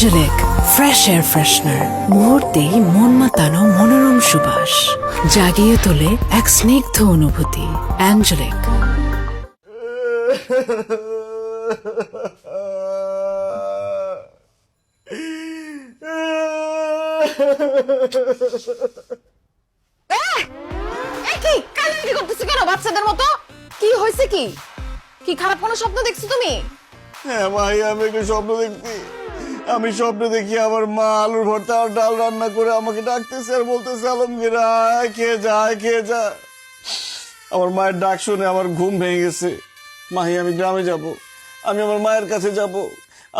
অ্যাঞ্জেলিক fresh air freshener মুহূর্তেই মন মাতানো মনোরম সুবাস জাগিয়ে তোলে এক স্নিগ্ধ অনুভূতি। অ্যাঞ্জেলিক। কি কান্নাকাটি করতেছো কেন বাচ্চাদের মতো? কি হয়েছে? কি কি খারাপ কোনো স্বপ্ন দেখছো তুমি? হ্যাঁ ভাই, আমি একটা স্বপ্ন দেখছি। আমি স্বপ্নে দেখি আমার মা আলুর ভর্তা আর ডাল রান্না করে আমাকে ডাকতেছে আর বলতেছে, আলমগীর আয় খেয়ে যা, আয় খেয়ে যা। আমার মায়ের ডাক শুনে আমার ঘুম ভেঙে গেছে। মাহি, আমি গ্রামে যাব, আমি আমার মায়ের কাছে যাব,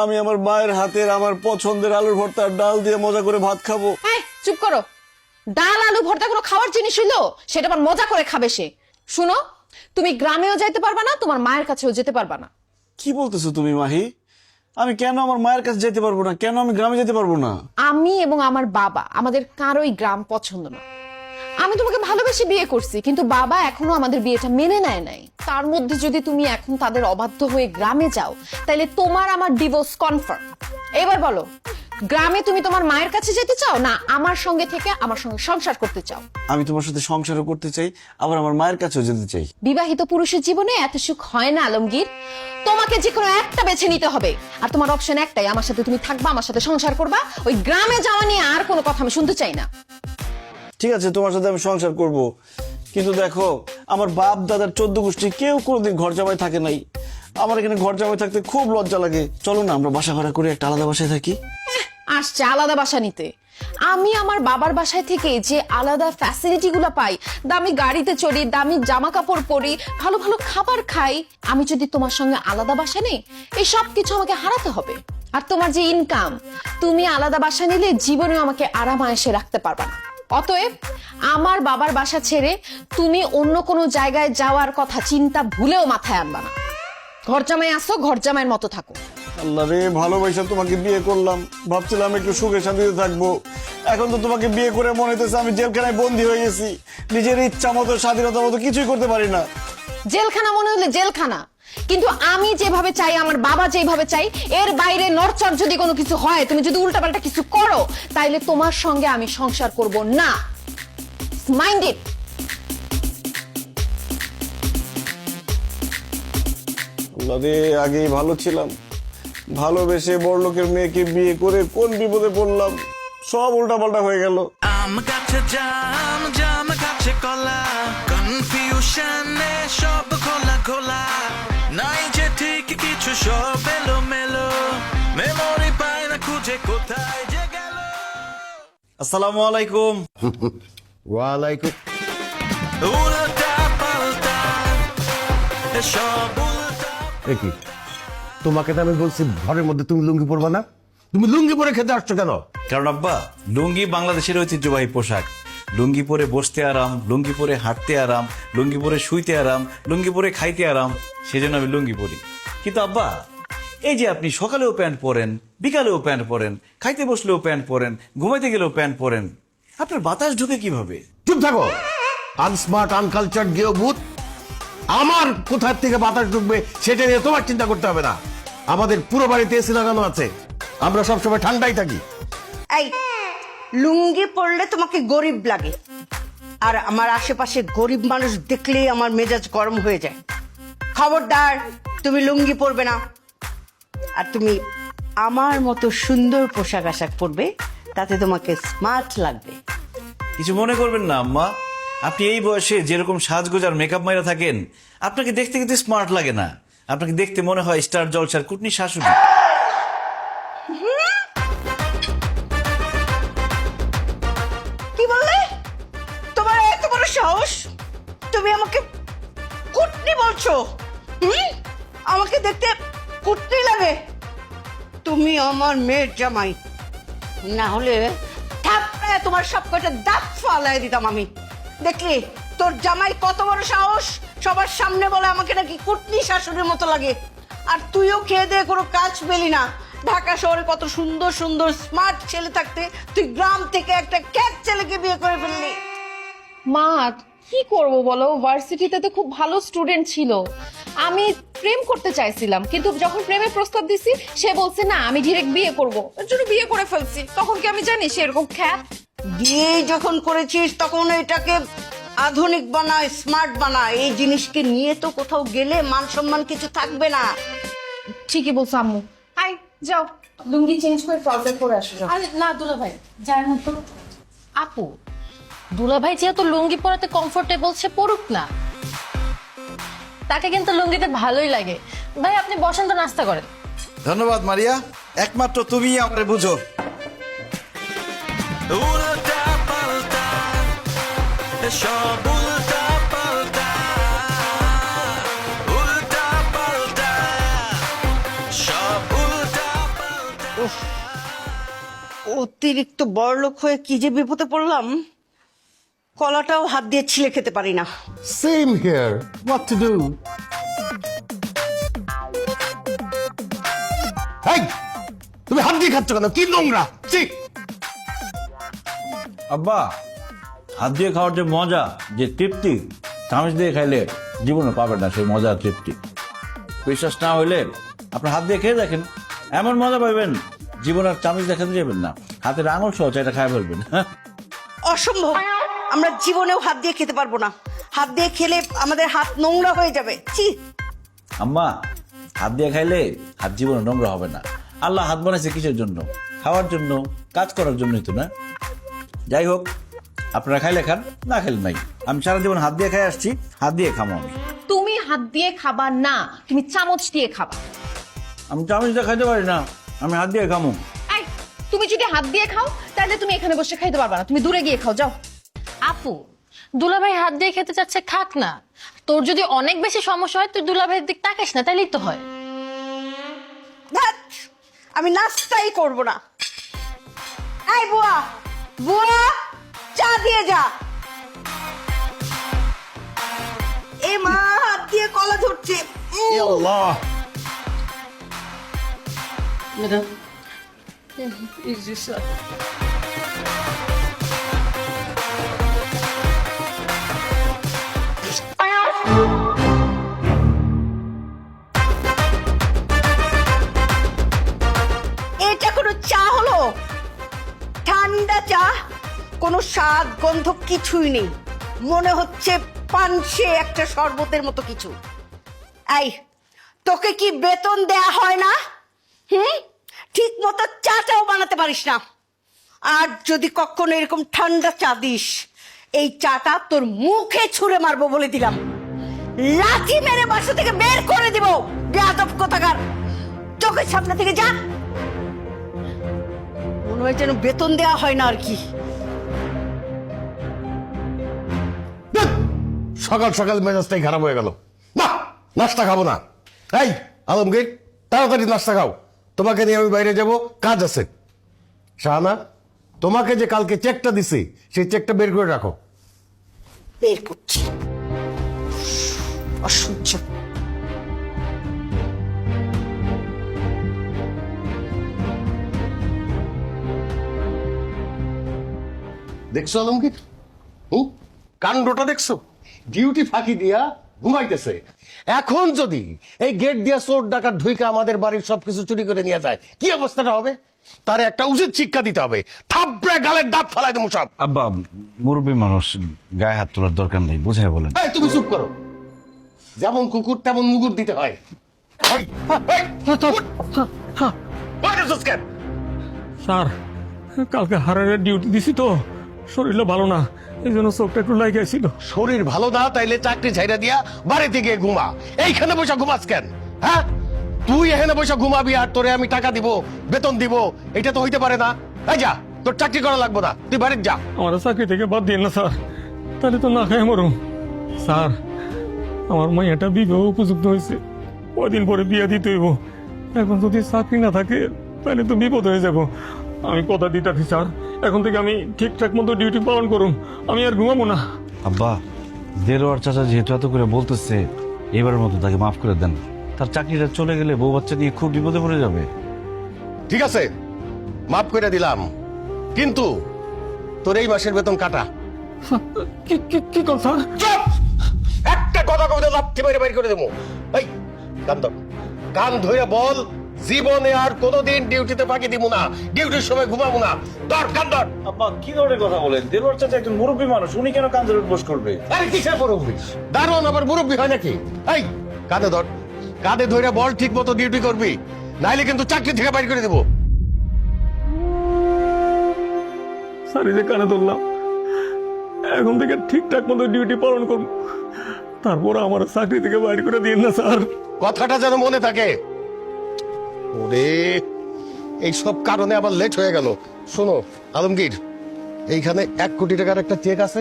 আমি আমার মায়ের হাতের আমার পছন্দের আলুর ভর্তা আর ডাল দিয়ে মজা করে ভাত খাবো। এই চুপ করো। ডাল আলু ভর্তা কোনো খাওয়ার জিনিস হইলো? সেটা আবার মজা করে খাবে সে। শুনো, তুমি গ্রামেও যাইতে পারবা না, তোমার মায়ের কাছেও যেতে পারবা না। কি বলতেছো তুমি মাহি? আমি কেন আমার মায়ের কাছে যেতে পারবো না? কেন আমি গ্রামে যেতে পারবো না? আমি এবং আমার বাবা আমাদের কারোই গ্রাম পছন্দ না। আমি তোমাকে ভালোবেসে বিয়ে করছি, কিন্তু বাবা এখনো আমাদের বিয়েটা মেনে নেয় নাই। তার মধ্যে যদি তুমি এখন তাদের অবাধ্য হয়ে গ্রামে যাও, তাহলে তোমার আমার ডিভোর্স কনফার্ম। এবার বলো, গ্রামে তুমি তোমার মায়ের কাছে যেতে চাও না আমার সঙ্গে থেকে আমার সঙ্গে সংসার করতে চাও? আমি তোমার সাথে সংসারও করতে চাই, আবার আমার মায়ের কাছেও যেতে চাই। বিবাহিত পুরুষের জীবনে এত সুখ হয় না আলমগীর। তোমাকে যে কোনো একটা বেছে নিতে হবে, আর তোমার অপশন একটাই, আমার সাথে তুমি থাকবা, আমার সাথে সংসার করবা। ওই গ্রামে যাওয়া নিয়ে আর কোনো কথা আমি শুনতে চাই না। ঠিক আছে, তোমার সাথে আমি সংসার করব, কিন্তু দেখো, আমার বাপ দাদার 14 গোষ্ঠী কেউ কোনোদিন ঘর জামাই থাকে নাই। আমার এখানে ঘর জামাই থাকতে খুব লজ্জা লাগে। চলো না আমরা বাসা ভাড়া করে একটা আলাদা বাসায় থাকি। আসছে আলাদা বাসা নিতে। আমি আমার বাবার বাসায় থেকে যে আলাদা ফ্যাসিলিটি গুলো পাই, দামি গাড়িতে চড়ি, দামি জামা কাপড় পরি, ভালো ভালো খাবার খাই, আমি যদি তোমার সঙ্গে আলাদা বাসা নেই, এই সব কিছু আমাকে হারাতে হবে। আর তোমার যে ইনকাম, তুমি আলাদা বাসা নিলে জীবনেও আমাকে আরাম আয়েসে রাখতে পারবা না। অতএব আমার বাবার বাসা ছেড়ে তুমি অন্য কোনো জায়গায় যাওয়ার কথা চিন্তা ভুলেও মাথায় আনবা না। ঘর জামাই আসো, ঘর জামাইয়ের মতো থাকো। আল্লাহ রে, ভালোবাসা তোমাকে বিয়ে করলাম, ভাবছিলাম একটু সুখে শান্তিতে থাকবো। এখন তো তোমাকে বিয়ে করে মনে হইতেছে আমি জেলখানায় বন্দী হয়ে গেছি। নিজের ইচ্ছা মতো, স্বাধীনতা মতো কিছুই করতে পারি না। জেলখানা মনে হলে জেলখানা, কিন্তু আমি যেভাবে চাই, আমার বাবা যেভাবে চাই, এর বাইরে নড়চড় যদি কোনো কিছু হয়, তুমি যদি উল্টাপাল্টা কিছু করো, তাইলে তোমার সঙ্গে আমি সংসার করব না। Mind it. আল্লাহ রে, আগেই ভালো ছিলাম, ভালোবেসে বড়লোকের মেয়েকে বিয়ে করে কোন বিপদে পড়লাম। সব উল্টাপাল্টা হয়ে গেল। আম গাছে জাম, জাম গাছে কলা, কনফিউশনে সব খোলা খোলা, নাই যে ঠিক কিছু, সব এলো মেলো, মেমোরি পায় না খুঁজে কোথায় যে গেল। আসসালামু আলাইকুম। ওয়ালাইকুম। উল্টা পাল্টা সব উল্টা। কি তোমাকে তো আমি বলছি ঘরের মধ্যে তুমি লুঙ্গি পরবা না, তুমি লুঙ্গি পরে খেতে আসছো কেন? কারণ আব্বা, লুঙ্গি বাংলাদেশের ঐতিহ্যবাহী পোশাক। লুঙ্গি পরে বসতে আরাম, লুঙ্গি পরে হাঁটতে আরাম, লুঙ্গি পরে শুইতে আরাম, লুঙ্গি পরে খাইতে আরাম, সেজন্য আমি লুঙ্গি পরি। কিন্তু আব্বা, এই যে আপনি সকালেও প্যান্ট পরেন, বিকালেও প্যান্ট পরেন, খাইতে বসলেও প্যান্ট পরেন, ঘুমাইতে গেলেও প্যান্ট পরেন, আপনার বাতাস ঢুকে কিভাবে? চুপ থাকো, আনস্মার্ট আনকালচার্ড গেও ভূত। আমার কোথার থেকে বাতাস ঢুকবে সেটা নিয়ে তোমার চিন্তা করতে হবে না। আমাদের পুরো বাড়িতে এসি লাগানো আছে, আমরা সবসময় ঠান্ডাই থাকি। এই লুঙ্গি পরলে তোমাকে গরিব লাগে, আর আমার আশেপাশে গরিব মানুষ দেখলেই আমার মেজাজ গরম হয়ে যায়। খবরদার, তুমি লুঙ্গি পরবে না। আর তুমি আমার মতো সুন্দর পোশাক আশাক পরবে, তাতে তোমাকে স্মার্ট লাগবে। কিছু মনে করবেন না আম্মা, আপনি এই বয়সে যেরকম সাজগোজ আর মেকআপ মাইরা থাকেন, আপনাকে দেখতে কিন্তু স্মার্ট লাগে না। আপনাকে দেখতে মনে হয় স্টার জলসার কুটনি শাশুড়ি। কি বললে? তোমার এত বড় সাহস, তুমি আমাকে কুটনি বলছো? আমাকে দেখতে কুটনি লাগে? তুমি আমার মেয়ের জামাই, না হলে থাপড়ায় তোমার সব কটা দাঁত ফালাই দিতাম আমি। দেখলি তোর জামাই কত বড় সাহস, সবার সামনে বলে আমাকে নাকি কুটনি শাশুড়ির মতো লাগে। আর তুইও খেয়ে দিয়ে কোনো কাজ পেলি না। ঢাকা শহরে কত সুন্দর সুন্দর স্মার্ট ছেলে থাকতে তুই গ্রাম থেকে একটা ক্যাট ছেলেকে বিয়ে করে ফেললি। মা, কি করব বলো, ভার্সিটিতে তো খুব ভালো স্টুডেন্ট ছিল। আমি প্রেম করতে চাইছিলাম, কিন্তু যখন প্রেমের প্রস্তাব দিছি সে বলছে না আমি ডিরেক্ট বিয়ে করব, এর জন্য বিয়ে করে ফেলছি। তখন কি আমি জানি সে এরকম খ্যাত? বিয়ে যখন করেছিস তখন এটাকে আধুনিক বানা, স্মার্ট বানা। এই জিনিসকে নিয়ে তো কোথাও গেলে মান সম্মান কিছু থাকবে না। ঠিকই বলছো আম্মু। আই যাও, লুঙ্গি চেঞ্জ করে ট্রাউজার পরে আসো যাও। আরে না দুলা ভাই, যার মতো। আপু, দুলা ভাই যেহেতু লুঙ্গি পরাতে কমফোর্টেবল, সে পড়ুক না। তাকে কিন্তু লুঙ্গিতে ভালোই লাগে। ভাই আপনি বসেন তো, নাস্তা করেন। ধন্যবাদ মারিয়া, একমাত্র তুমি আমারে বুঝো। উল্টা পাল্টা সব উল্টা পাল্টা, উল্টা পাল্টা সব উল্টা পাল্টা। অতিরিক্ত বড়লোক হয়ে কি যে বিপদে পড়লাম, কলাটাও হাত দিয়ে ছিলে খেতে পারি না। Same here, what to do? এই, তুমি হাত দিয়ে খাচ্ছ কেন? কি নোংরা! ছি! আব্বা, হাত দিয়ে খাওয়ার যে মজা, যে তৃপ্তি, চামচ দিয়ে খাইলে জীবনে পাবেন না সেই মজা তৃপ্তি। বিশ্বাস না হইলে আপনার হাত দিয়ে খেয়ে দেখেন, এমন মজা পাবেন জীবনের চামচ দিয়ে খেতে যাবেন না, হাতের আঙুল সহ এটা খাই ফেলবেন। অসম্ভব, আমরা জীবনেও হাত দিয়ে খেতে পারবো না। হাত দিয়ে খেলে আমাদের হাত নোংরা হয়ে যাবে। ছি! আম্মা, হাত দিয়ে খাইলে হাত জীবনে নোংরা হবে না। আল্লাহ হাত বানাইছে কিসের জন্য? খাওয়ার জন্য, কাজ করার জন্যই তো না? যাই হোক, আপনারা খাইলে খান, না খেলে নাই। আমি সারা জীবন হাত দিয়ে খাই আসছি, হাত দিয়ে খামো আমি। তুমি হাত দিয়ে খাবা না, তুমি চামচ দিয়ে খাবা। আমি চামচ দিয়ে খাইতে পারি না, আমি হাত দিয়ে খামো। এই, তুমি যদি হাত দিয়ে খাও তাহলে তুমি এখানে বসে খাইতে পারবা না, তুমি দূরে গিয়ে খাও যাও। আপু, দুলা ভাই হাত দিয়ে খেতে চাচ্ছে, খাক না। তোর যদি অনেক বেশি সমস্যা হয় তুই দুলা ভাইয়ের দিক তাকাস না, তাইলেই তো হয়। ধ্যাৎ, আমি নাস্তাই করব না। এই বুয়া, বুয়া, চা দিয়ে যা। এ মা, হাত দিয়ে কলা ধরছে। ইয়া আল্লাহ! এটা কোনো চা হলো? ঠান্ডা চা, কোনো স্বাদ গন্ধ কিছুই নেই। মনে হচ্ছে পানসে একটা শরবতের মতো কিছু। এই, তোকে কি বেতন দেয়া হয় না? ঠিক মতো চাটাও বানাতে পারিস না। আর যদি কখনো এরকম ঠান্ডা চা দিস, এই চাটা তোর মুখে ছুঁড়ে মারবো বলে দিলাম। লাঠি মেরে বাসা থেকে বের করে দিব। বেয়াদব কোথাকার, চোখের সামনে থেকে যা। মনে হয় যেন বেতন দেওয়া হয় না আর কি। ধ্যাৎ! সকাল সকাল মেজাজটাই খারাপ হয়ে গেল। না, নাস্তা খাবো না। এই আলমগীর, তাড়াতাড়ি নাস্তা খাও, তোমাকে নিয়ে আমি বাইরে যাব, কাজ আছে। শাহানা, তোমাকে যে কালকে চেকটা দিছি সেই চেকটা বের করে রাখো। বের করছি। অসহ্য। দেখছো আলমগীর? কাণ্ডটা দেখছো? ডিউটি ফাঁকি দিয়া ঘুমাইতেছে। এখন যদি এই গেট দিয়া চোর ডাকাত ঢুইকে আমাদের বাড়ির সবকিছু চুরি করে নিয়ে যায়, কি অবস্থাটা হবে? তার একটা উচিত শিক্ষা দিতে হবে। থাপড়ে গালের দাঁত ফেলাই দেবো সব। আব্বা, মুরব্বী মানুষ, গায়ে হাত তোলার দরকার নেই, বুঝাই বলেন। এই, তুমি চুপ করো। যেমন কুকুর তেমন মুগুর দিতে হয়। এই, এই, উঠ। বাইরে যাস কেন? স্যার, কালকে হারের ডিউটি দিছি তো, শরীরটা ভালো না, এই জন্য চোখটা একটু লাগে ছিল। শরীর ভালো না তাইলে চাকরি ছাইরা দিয়া বাড়িতে গিয়ে ঘুমা। এইখানে বসে ঘুমাস কেন? হ্যাঁ, তুই এখানে বসে ঘুমাবি আর তোরে আমি টাকা দিব, বেতন দিব, এটা তো হইতে পারে না। এই যা, তোর চাকরি করা লাগবে না, তুই বাড়িতে যা। আমার চাকরি থেকে বাদ দিন না স্যার, তাহলে তো না খাই মরুম। স্যার, আমার মাইয়াটা বিবাহ উপযুক্ত হয়েছে, কয়দিন পরে বিয়ে দিতে হইব। এখন যদি চাকরি না থাকে তাহলে তো বিপদ হয়ে যাব। আমি কথা দিতেছি স্যার, এখন থেকে আমি ঠিকঠাক মতো ডিউটি পালন করুম, আমি আর ঘুমাবো না। আব্বা, দেলোয়ার চাচা যেহেতু এত করে বলতেছে, এবারের মতো তাকে মাফ করে দেন। তার চাকরিটা চলে গেলে বউ বাচ্চা নিয়ে খুব বিপদে পড়ে যাবে। ঠিক আছে, মাফ করে দিলাম, কিন্তু তোর এই মাসের বেতন কাটা। কি কর স্যার? চুপ! একটা কথা কইতে লাথি মেরে বাইর করে দেবো। এই কান ধর, কান ধরে বল, জীবনে আর কোনোদিন ডিউটিতে ফাঁকি দিব না, ডিউটির সময় ঘুমাবো না। ধর কান ধর। আব্বা কি ধরনের কথা বলেন? দেলোয়ার চাচা একজন মুরব্বী মানুষ, উনি কেন কান ধরে বস করবে? আরে কিসের মুরব্বী? দারুণ আবার মুরব্বী হয় নাকি? এই কাঁধে ধর, কাঁধে ধরে বল, ঠিক মতো ডিউটি করবি, নাইলে কিন্তু চাকরি থেকে বাইর করে দেবো। স্যার এই যে কানে ধরলাম, এখন থেকে ঠিকঠাক মতো ডিউটি পালন করব, তারপর আমার চাকরি থেকে বাইর করে দিন না স্যার। কথাটা যেন মনে থাকে। ওরে এই সব কারণে আবার লেট হয়ে গেল। শোনো আলমগীর, এইখানে 1 কোটি টাকার একটা চেক আছে,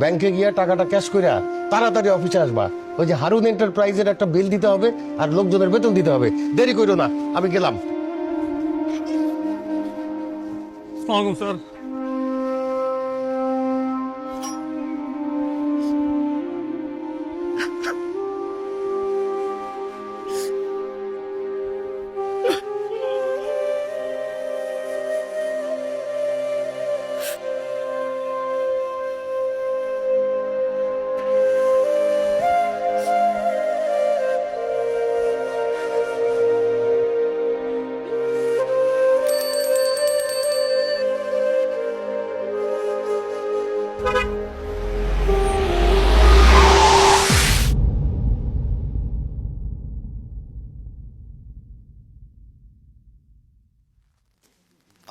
ব্যাংকে গিয়ে টাকাটা ক্যাশ করে তাড়াতাড়ি অফিসে আসবা। ওই যে হারুন এন্টারপ্রাইজের একটা বিল দিতে হবে আর লোকজনের বেতন দিতে হবে। দেরি করো না, আমি গেলাম। আসসালামু স্যার।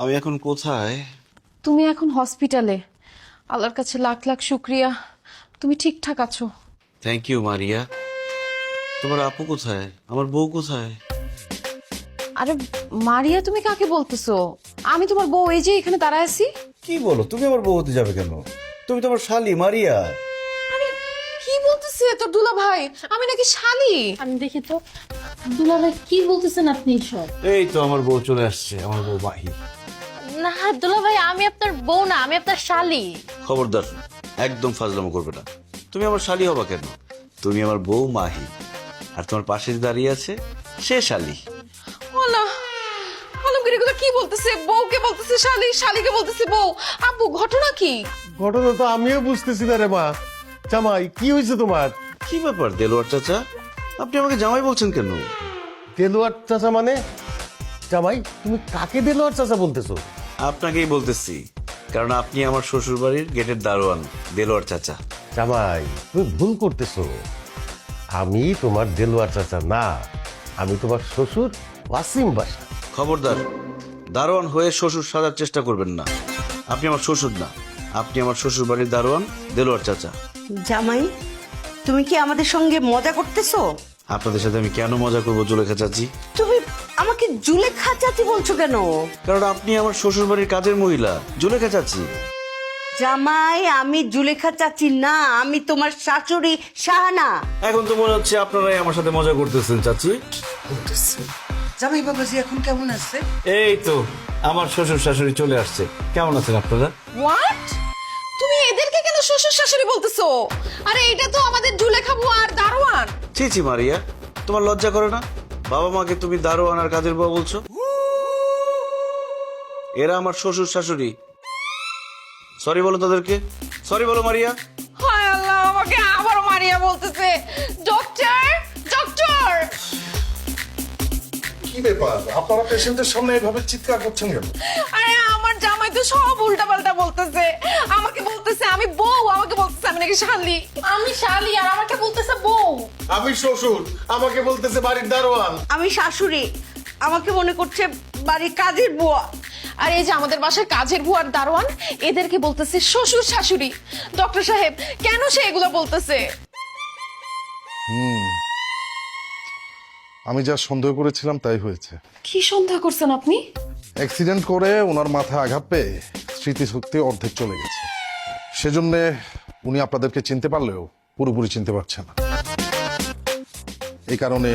আমি এখন কোথায়? তুমি এখন হসপিটালে। আল্লাহর কাছে লাখ লাখ শুক্রিয়া, তুমি ঠিকঠাক আছো। Thank you Maria. তোমার আপু কোথায়? আমার বউ কোথায়? আরে মারিয়া, তুমি কাকে বলতেছো? আমি তোমার বউ, এই যে এখানে দাঁড়ায় আছি। কি বলো? তুমি আমার বউ হতে যাবে কেন? তুমি তো আমার শালি মারিয়া। আরে কি বলতেছে তোর দুলা ভাই? আমি নাকি শালি? আমি দেখি তো দুলাভাই কি বলতেছেন আপনি সব? এই তো আমার বউ চলে আসছে, আমার বউ মাহি। না দুলাভাই, আমি আপনার বউ না, আমি আপনার শালি। খবরদার, একদম ফাজলামো করবে না। তুমি আমার শালি হবা কেন? তুমি আমার বউ মাহি, আর তোমার পাশে যে দাঁড়িয়ে আছে সে শালি। ও না, আলমগীর এগুলো কি বলতেছে? বউকে বলতেছে শালি, শালিকে বলতেছে বউ। আপু ঘটনা কি? ঘটনা তো আমিও বুঝতেছি না রে মা। জামাই কি হয়েছে তোমার? কি ব্যাপার দেলোয়ার চাচা, আপনি আমাকে জামাই বলছেন কেন? দেলোয়ার চাচা মানে? জামাই তুমি কাকে দেলোয়ার চাচা বলতেছো? আপনাকেই বলতেছি, কারণ আপনি আমার শ্বশুর বাড়ির গেটের দারোয়ান দেলোয়ার চাচা। জামাই তুমি ভুল করতেছো। আমি তোমার দেলোয়ার চাচা না, আমি তোমার শ্বশুর ওয়াসিম বাসা। খবরদার, দারোয়ান হয়ে শ্বশুর সাজার চেষ্টা করবেন না। আপনি আমার শ্বশুর না, আপনি আমার শ্বশুর বাড়ির দারোয়ান দেলোয়ার চাচা। জামাই, তুমি কি আমাদের সঙ্গে মজা করতেছো? আপনাদের সাথে আমি কেন মজা করবো জুলেখা চাচি? তুমি আমাকে জুলেখা চাচি বলছো কেন? কারণ আপনি আমার শ্বশুর বাড়ির কাজের মহিলা জুলেখা চাচি। জামাই, আমি জুলেখা চাচি না, আমি তোমার শাশুড়ি শাহানা। এখন তো মনে হচ্ছে আপনারাই আমার সাথে মজা করতেছেন চাচি। জামাই বাবাজি এখন কেমন আছে? এই তো আমার শ্বশুর শাশুড়ি চলে আসছে। কেমন আছেন আপনারা? হোয়াট? তুমি এদেরকে কেন শ্বশুর শাশুড়ি বলতেছো? আরে এটা তো আমাদের জুলেখা বুয়া আর দারোয়ান। ছি ছি মারিয়া, তোমার লজ্জা করে না? বাবা মাকে তুমি দারোয়ান আর কাজের বউ বলছো? এরা আমার শ্বশুর শাশুড়ি। সরি বলো তাদেরকে, সরি বলো মারিয়া। হায় আল্লাহ, আমাকে আবারও মারিয়া বলতেছে। Doctor, doctor! কি ব্যাপার, আপনারা পেশেন্টের সামনে এভাবে চিৎকার করছেন কেন? আরে আমার জামাই তো সব উল্টাপাল্টা বলতেছে। আমাকে বলতেছে আমি বউ, আমাকে বলতেছে আমি নাকি শালি। আমি শালি আর আমাকে বলতেছে বউ। আমি শ্বশুর, আমাকে বলতেছে বাড়ির দারোয়ান। আমি শাশুড়ি, আমাকে মনে করছে বাড়ির কাজের বুয়া। আর এই যে আমাদের বাসার কাজের বুয়ার দারোয়ান, এদেরকে বলতেছে শ্বশুর শাশুড়ি। ডক্টর সাহেব, কেন সে এগুলো বলতেছে? আমি যা সন্দেহ করেছিলাম তাই হয়েছে। কি সন্দেহ করছেন আপনি? অ্যাক্সিডেন্ট করে ওনার মাথায় আঘাত পেয়ে স্মৃতিশক্তি অর্ধেক চলে গেছে। সেজন্য উনি আপনাদেরকে চিনতে পারলেও পুরোপুরি চিনতে পারছে না। এই কারণে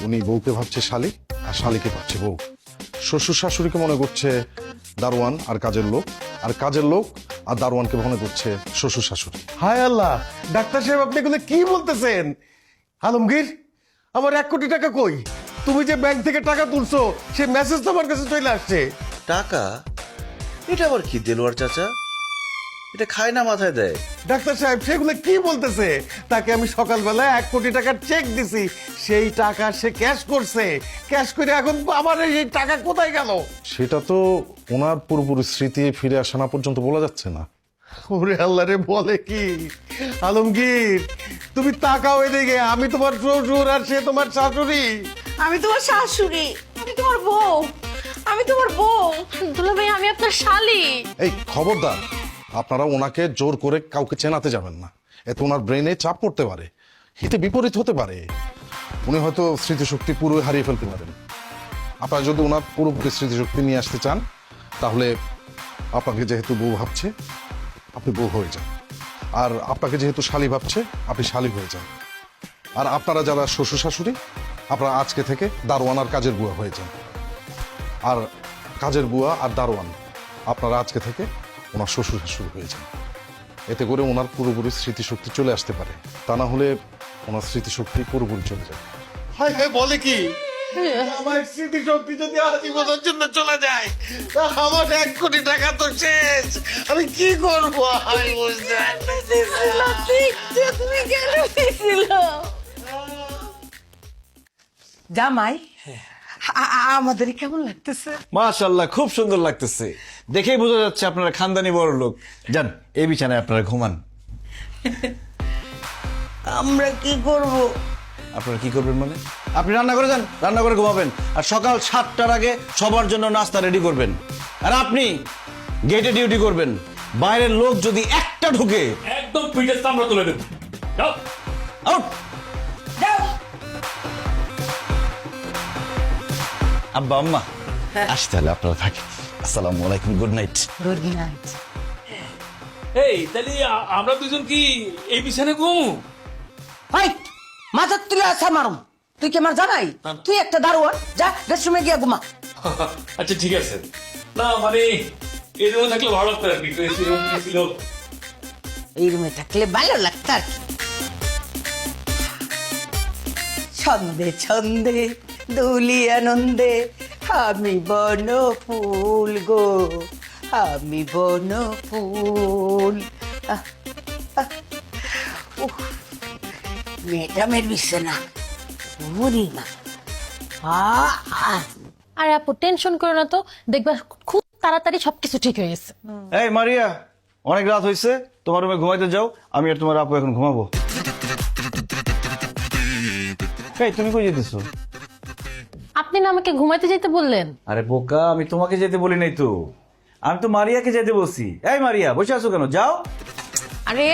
উনি বউকে ভাবছে শালি আর শালিকে ভাবছে বউ। শ্বশুর শাশুড়িকে মনে করছে দারোয়ান আর কাজের লোক, আর কাজের লোক আর দারোয়ানকে মনে করছে শ্বশুর শাশুড়ি। হায় আল্লাহ, ডাক্তার সাহেব আপনি এগুলো কি বলতেছেন? আলমগীর, আমার 1 কোটি টাকা কই? তুমি যে ব্যাংক থেকে টাকা তুলছো সে মেসেজ তো আমার কাছে চলে আসছে। টাকা? এটা আবার কি দেলোয়ার চাচা? এটা খায় না মাথায় দেয়। ডাক্তার সাহেব সেগুলো কি বলতেছে? তাকে আমি সকালবেলা 1 কোটি টাকার চেক দিছি, সেই টাকা সে ক্যাশ করছে। ক্যাশ করে এখন আমার এই টাকা কোথায় গেল? সেটা তো ওনার পুরোপুরি স্মৃতি ফিরে আসা না পর্যন্ত বলা যাচ্ছে না। ওরে আল্লাহ রে, বলে কি? আলমগীর, তুমি তাকাও এদিকে, আমি তোমার শ্বশুর আর সে তোমার শাশুড়ি। আমি তোমার শাশুড়ি, আমি তোমার বউ, আমি তোমার বউ। দুলা ভাই আমি আপনার শালি। এই খবরদার, আপনারা ওনাকে জোর করে কাউকে চেনাতে যাবেন না। এতে ওনার ব্রেনে চাপ পড়তে পারে, হিতে বিপরীত হতে পারে। উনি হয়তো স্মৃতিশক্তি পুরোই হারিয়ে ফেলতে পারেন। আপনারা যদি ওনার পুরোপুরি স্মৃতিশক্তি নিয়ে আসতে চান, তাহলে আপনাকে যেহেতু বউ ভাবছে, আপনি বউ হয়ে যান। আর আপনাকে যেহেতু শালি ভাবছে, আপনি শালি হয়ে যান। আর আপনারা যারা শ্বশুর শাশুড়ি, আপনারা আজকে থেকে দারোয়ান আর কাজের বুয়া হয়ে যান। আর কাজের বুয়া আর দারোয়ান আপনারা আজকে থেকে ওনার শ্বশুর শাশুড়ি হয়ে যান। এতে করে ওনার পুরোপুরি স্মৃতিশক্তি চলে আসতে পারে, তা না হলে ওনার স্মৃতিশক্তি পুরোপুরি চলে যায়। হায় হায়, বলে কি? আমার স্মৃতিশক্তি যদি আজীবনের জন্য চলে যায়, তা আমার 1 কোটি টাকা তো শেষ। আমি কি করবো? আমি বুঝতে পারছি না। তুমি কেন দিছিল? জামাই, আমাদের কেমন লাগতেছে? মাশাআল্লাহ, খুব সুন্দর লাগতেছে। দেখেই বোঝা যাচ্ছে আপনারা খানদানি বড় লোক। যান, এই বিছানায় আপনারা ঘুমান। আমরা কি করব? আপনারা কি করবেন মানে? আপনি রান্না করে যান, রান্না করে ঘুমাবেন। আর সকাল 7টার আগে সবার জন্য নাস্তা রেডি করবেন। আর আপনি গেটে ডিউটি করবেন। বাইরের লোক যদি একটা ঢুকে একদম পিঠের চামড়া তুলে দেব। যাও। আউট। আব্বা আম্মা, আসতে হলে আপনারা থাকেন। আসসালামু আলাইকুম, গুড নাইট। Good night. এই তাহলে আমরা দুজন কি এই বিছানে ঘুমু? হাই, মাথার তুলে আসা মারুম। তুই কি আমার জানাই? তুই একটা দারোয়ান, যা রেস্টরুমে গিয়ে ঘুমা। আচ্ছা ঠিক আছে। না মানে এই রুমে থাকলে ভালো লাগতো আর কি। তো এসি রুম ছিল। এই রুমে থাকলে ভালো লাগতো আর কি। ছন্দে ছন্দে দুলি আনন্দে আমি বন ফুল গো, আমি বন ফুল। ম্যাডামের বিছানা পূর্ণিমা। আর আপু টেনশন করো না তো, দেখবা খুব তাড়াতাড়ি সবকিছু ঠিক হয়ে গেছে। এই মারিয়া, অনেক রাত হয়েছে, তোমার রুমে ঘুমাইতে যাও। আমি আর তোমার আপু এখন ঘুমাবো। এই তুমি কই যেতেছো? আপনি না আমাকে ঘুমাইতে যেতে বললেন। আরে বোকা, আমি তোমাকে যেতে বলি নাই তো, আমি তো মারিয়াকে যেতে বলছি। এই মারিয়া, বসে আছো কেন? যাও। আরে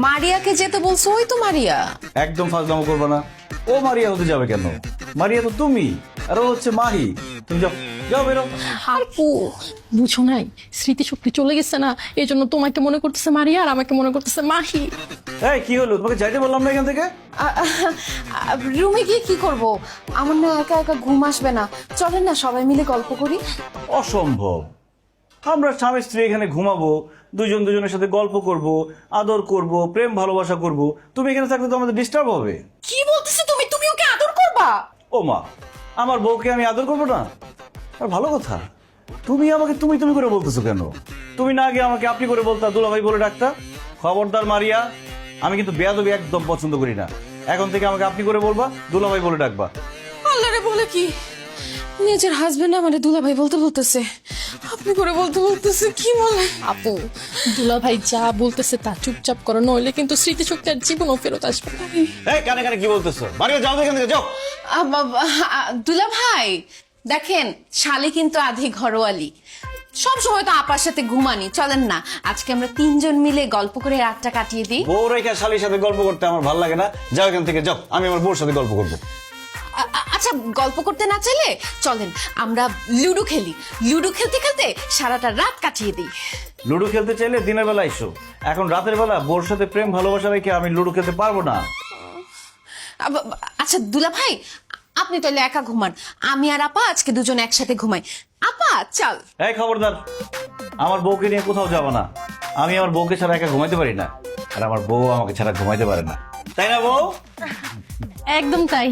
মারিয়াকে যেতে বলছো? ওই তো মারিয়া। একদম ফাজলামো করবে না। ও মারিয়া হতে যাবে কেন? মারিয়া তো তুমি, আর ও হচ্ছে মাহি। তুমি যাও, যাও বেরো। আপু বুঝো নাই, স্মৃতিশক্তি চলে গেছে না, এই জন্য তোমাকে মনে করতেছে মারিয়া আর আমাকে মনে করতেছে মাহি। এই কি হলো? তোমাকে যাইতে বললাম না এখান থেকে? রুমে গিয়ে কি করব? আমার না একা একা ঘুম আসবে না। চলেন না সবাই মিলে গল্প করি। অসম্ভব। আমরা স্বামী স্ত্রী এখানে ঘুমাবো, দুজন দুজনের সাথে গল্প করব, আদর করব, প্রেম ভালোবাসা করব। তুমি এখানে থাকলে তো আমাদের ডিস্টার্ব হবে। কি বলতেছো তুমি? তুমি ওকে আদর করবা? ও মা, আমার বউকে আমি আদর করবো না? আর ভালো কথা, তুমি আমাকে তুমি তুমি করে বলতেছো কেন? তুমি না আগে আমাকে আপনি করে বলতা, দুলাভাই বলে ডাকতা। খবরদার মারিয়া, আমি কিন্তু বেয়াদবি একদম পছন্দ করি না। এখন থেকে আমাকে আপনি করে বলবা, দুলাভাই বলে ডাকবা। আল্লাহ রে, বলে কি? নিজের হাজবেন্ড আমারে দুলাভাই বলতে বলতেছে, আপনি করে বলতে বলতেছে। কি বলে? আপু দুলা ভাই যা বলতেছে তা চুপচাপ করো, নইলে কিন্তু স্মৃতিশক্তি আর জীবনও ফেরত আসবে না। এই কানে কানে কি বলতেছো? মারিয়া যাও এখান থেকে, যাও। দুলাভাই দেখেন, শালি কিন্তু আধি ঘরোয়ালি। সব সময় তো আপার সাথে ঘুমানি। চলেন না আজকে আমরা 3 জন মিলে গল্প করে রাতটা কাটিয়ে দিই। বউ রেখা শালির সাথে গল্প করতে আমার ভালো লাগে না। যাও এখান থেকে, যাও। আমি আমার বউর সাথে গল্প করবো। আচ্ছা, গল্প করতে না চাইলে চলেন আমরা লুডো খেলি। লুডো খেলতে খেলতে সারাটা রাত কাটিয়ে দিই। লুডো খেলতে চাইলে দিনের বেলা এসো। এখন রাতের বেলা বউর সাথে প্রেম ভালোবাসা রেখে আমি লুডো খেলতে পারবো না। আচ্ছা দুলাভাই, আপনি তাহলে একা ঘুমান, আমি আর আপা আজকে দুজন একসাথে ঘুমাই। আপা চল। এই খবরদার, আমার বউকে নিয়ে কোথাও যাবো না। আমি আমার বউকে ছাড়া একা ঘুমাইতে পারি না, আর আমার বউ আমাকে ছাড়া ঘুমাইতে পারে না। তাই না বউ? একদম তাই।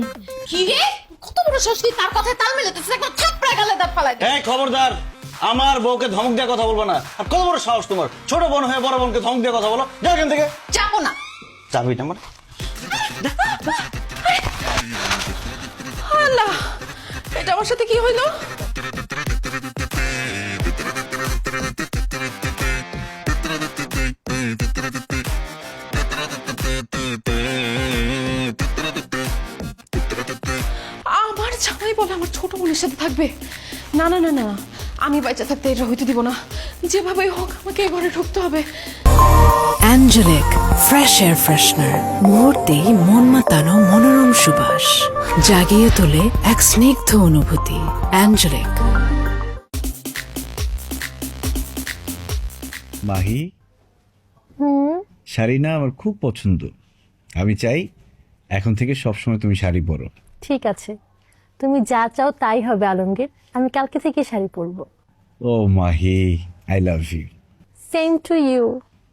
কি রে, কত বড় ষষ্ঠী, তার কথায় তাল মেলাতেছে, একবার থাপড়া গালে দাঁত ফালাই দে। এই খবরদার, আমার বউকে ধমক দিয়ে কথা বলবো না। আর কত বড় সাহস তোমার, ছোট বোন হয়ে বড় বোনকে ধমক দিয়ে কথা বলো? যাও এখান থেকে। যাবো না। যাবি না মানে? আল্লাহ, এটা আমার সাথে কি হইলো? আমার জামাই বলে আমার ছোট বোনের সাথে থাকবে? না না না না, আমি বাচ্চা থাকতে এটা হইতে দিব না। যেভাবে হোক আমাকে এই ঘরে ঢুকতে হবে। অ্যাঞ্জেলিক ফ্রেশ এয়ার ফ্রেশনার, মুহূর্তেই মন মাতানো মনোরম সুবাস, জাগিয়ে তোলে এক স্নিগ্ধ অনুভূতি। অ্যাঞ্জেলিক। মাহি, শাড়ি না আমার খুব পছন্দ। আমি চাই এখন থেকে সবসময় তুমি শাড়ি পরো। ঠিক আছে, তুমি যা চাও তাই হবে আলমগীর। আমি কালকে থেকে শাড়ি পরবো। ও Mahi, I love you. Same to you.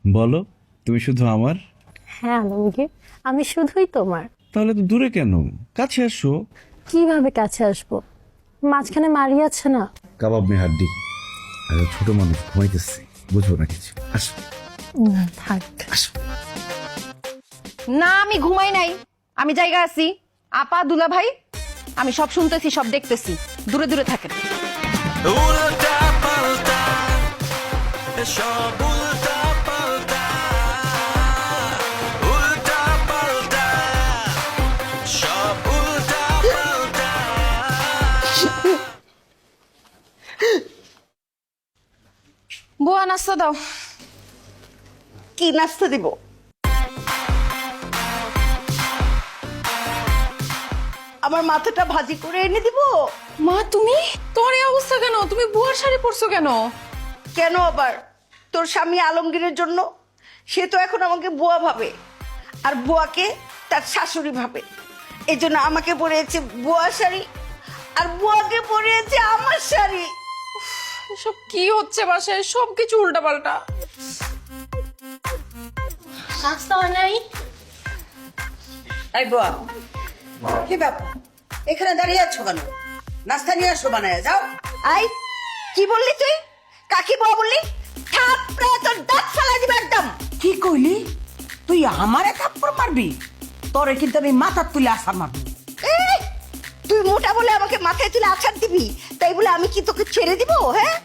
বলো, তুমি শুধু আমার? হ্যাঁ আলমগীর, আমি শুধুই তোমার। তাহলে তো দূরে কেন, কাছে আসো। কিভাবে কাছে আসবো? মাঝখানে মারিয়ে আছে না। কাবাব মে হাড্ডি। আরে ছোট মানুষ ঘুমাইতেছে, বুঝবো না কিছু। আসো থাক। আসো। না, আমি ঘুমাই নাই, আমি জায়গা আছি। আপা, দুলা ভাই, আমি সব শুনতেছি, সব দেখতেছি। দূরে দূরে থাকেন। উল্টা পাল্টা সব উল্টা পাল্টা, উল্টা পাল্টা সব উল্টা পাল্টা। বুয়া, নাস্তা দাও। কি নাস্তা দিব? আমার মাথাটা ভাজি করে এনে দিব? মা, তুমি? তোমার এই অবস্থা কেন? তুমি বুয়ার শাড়ি পরছো কেন? কেন আবার? তোর স্বামী আলমগীরের জন্য। সে তো এখন আমাকে বুয়া ভাবে, আর বুয়াকে তার শাশুড়ি ভাবে। এই জন্য আমাকে পরিয়েছে বুয়া শাড়ি, আর বুয়াকে পরিয়েছে আমার শাড়ি। সব কি হচ্ছে বাসায়? সবকিছু উল্টা পাল্টা। নাস্তা হয় নাই? এই বুয়া, কি ব্যাপার? এখানে দাঁড়িয়ে আছো কেন? নাস্তা নিয়ে আসো, বানায় যাও। আই, কি বললি তুই? কাকি বুয়া বললি? থাপড়ে তোর দাঁত ফালাই দিবে একদম। কি কইলি? তুই আমারে থাপ্পড় মারবি? তোরে কিন্তু আমি মাথার তুলে আসার মারবো। এই, তুই মোটা বলে আমাকে মাথায় তুলে আছাড় দিবি, তাই বলে আমি কি তোকে ছেড়ে দিব? হ্যাঁ,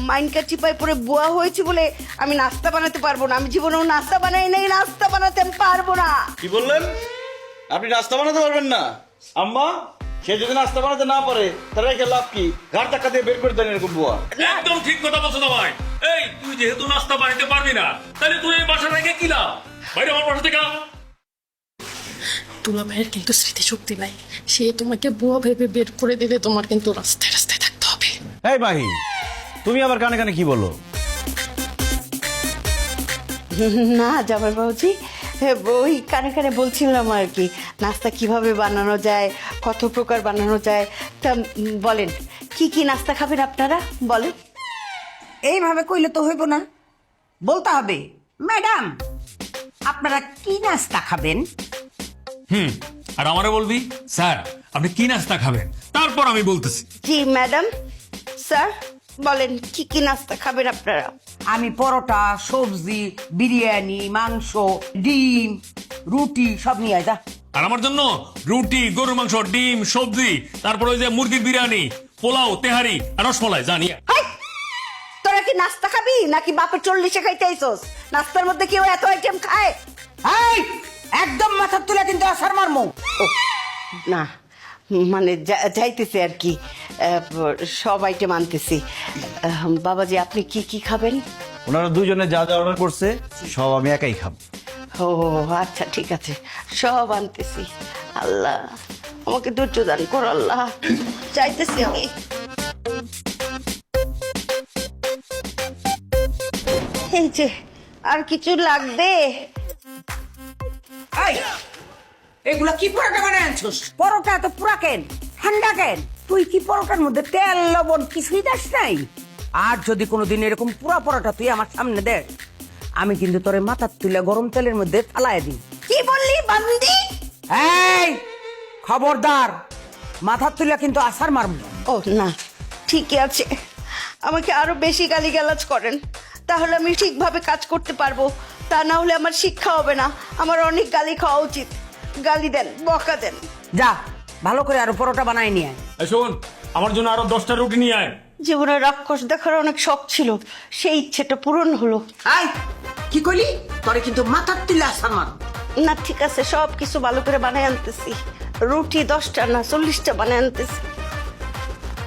মাইনকা চিপায় পরে বুয়া হয়েছি বলে আমি নাস্তা বানাতে পারবো না? আমি জীবনেও নাস্তা বানাই নাই, নাস্তা বানাতে আমি পারবো না। কি বললেন? আপনি নাস্তা বানাতে পারবেন না? আম্মা, সে যদি নাস্তা বানাতে না পারে তাহলে একে লাভ কি? ঘাট ধাক্কা দিয়ে বের করে দেন এরকম বুয়া। একদম ঠিক কথা বলছো ভাই। এই, তুই যেহেতু নাস্তা বানাইতে পারবি না, তাহলে তুই এই বাসা রেখে কি লাভ? বাইরে আমার বাসা থেকে। দুলা ভাইয়ের কিন্তু স্মৃতিশক্তি নাই। সে তোমাকে বুয়া ভেবে বের করে দিলে তোমার কিন্তু রাস্তায় রাস্তায় থাকতে হবে। এই মাহি, তুমি আবার কানে কানে কি বলো? না জামাই বাবুজি, ওই কানে কানে বলছিলাম আর কি, নাস্তা কিভাবে বানানো যায়, কত প্রকার বানানো যায়। তা বলেন, কি কি নাস্তা খাবেন আপনারা? বলেন। এইভাবে কইলে তো হইব না, বলতে হবে। ম্যাডাম, আপনারা কি নাস্তা খাবেন? আর আমারে বলবি স্যার আপনি কি নাস্তা খাবেন, তারপর আমি বলতেছি। জি ম্যাডাম, স্যার বলেন কি কি নাস্তা খাবেন আপনারা? আমি পরোটা, সবজি, বিরিয়ানি, মাংস, ডিম, রুটি সব নিয়ে আয় যা। আর আমার জন্য রুটি, গরুর মাংস, ডিম, সবজি, তারপর ওই যে মুরগির বিরিয়ানি, পোলাও, তেহারি আর রসমালাই জানিয়ে। হাই! তোরা কি নাস্তা খাবি নাকি বাপের 40-এ খাইতে আইছস? নাস্তার মধ্যে কেউ এত আইটেম খায়? এই, একদম মাথার তুলে কিন্তু আসার মারমু। ও না, মানে যাইতেছে আর কি, সব আইটেম আনতেছি। বাবাজি, আপনি কি কি খাবেন? ওনারা দুজনে যা যা অর্ডার করছে সব আমি একাই খাবো। ও আচ্ছা, ঠিক আছে, সব আনতেছি। আল্লাহ আমাকে ধৈর্য দান কর আল্লাহ, চাইতেছি আমি। এই যে, আর কিছু লাগবে? এই, এগুলা কি পরোটা বানায় আনছস? পরোটা তো পুরা কেন, ঠান্ডা কেন? তুই কি পরোটার মধ্যে তেল লবণ কিছুই দাস নাই? আর যদি কোনোদিন এরকম পুরা পরোটা তুই আমার সামনে দেখ, আমি কিন্তু তোরে মাথার তুলে গরম তেলের মধ্যে ফালায় দিই। কি বললি বান্দি? এই, খবরদার, মাথার তুলে কিন্তু আসার মারব। ও না, ঠিকই আছে, আমাকে আরো বেশি গালিগালাজ করেন, তাহলে আমি ঠিকভাবে কাজ করতে পারবো। তা না হলে আমার শিক্ষা হবে না, আমার অনেক গালি খাওয়া উচিত। গালি দেন, বকা দেন। যা ভালো করে আরো পরোটা বানাই নিয়ে আয়। এই শোন, আমার জন্য আরো 10টা রুটি নিয়ে আয়। জীবনে রাক্ষস দেখার অনেক শখ ছিল, সেই ইচ্ছেটা পূরণ হলো। আয় কি কইলি? তোরে কিন্তু মাথার তুলে আসার না ঠিক আছে, সব কিছু ভালো করে বানায় আনতেছি। রুটি 10টা না 40টা বানায় আনতেছি।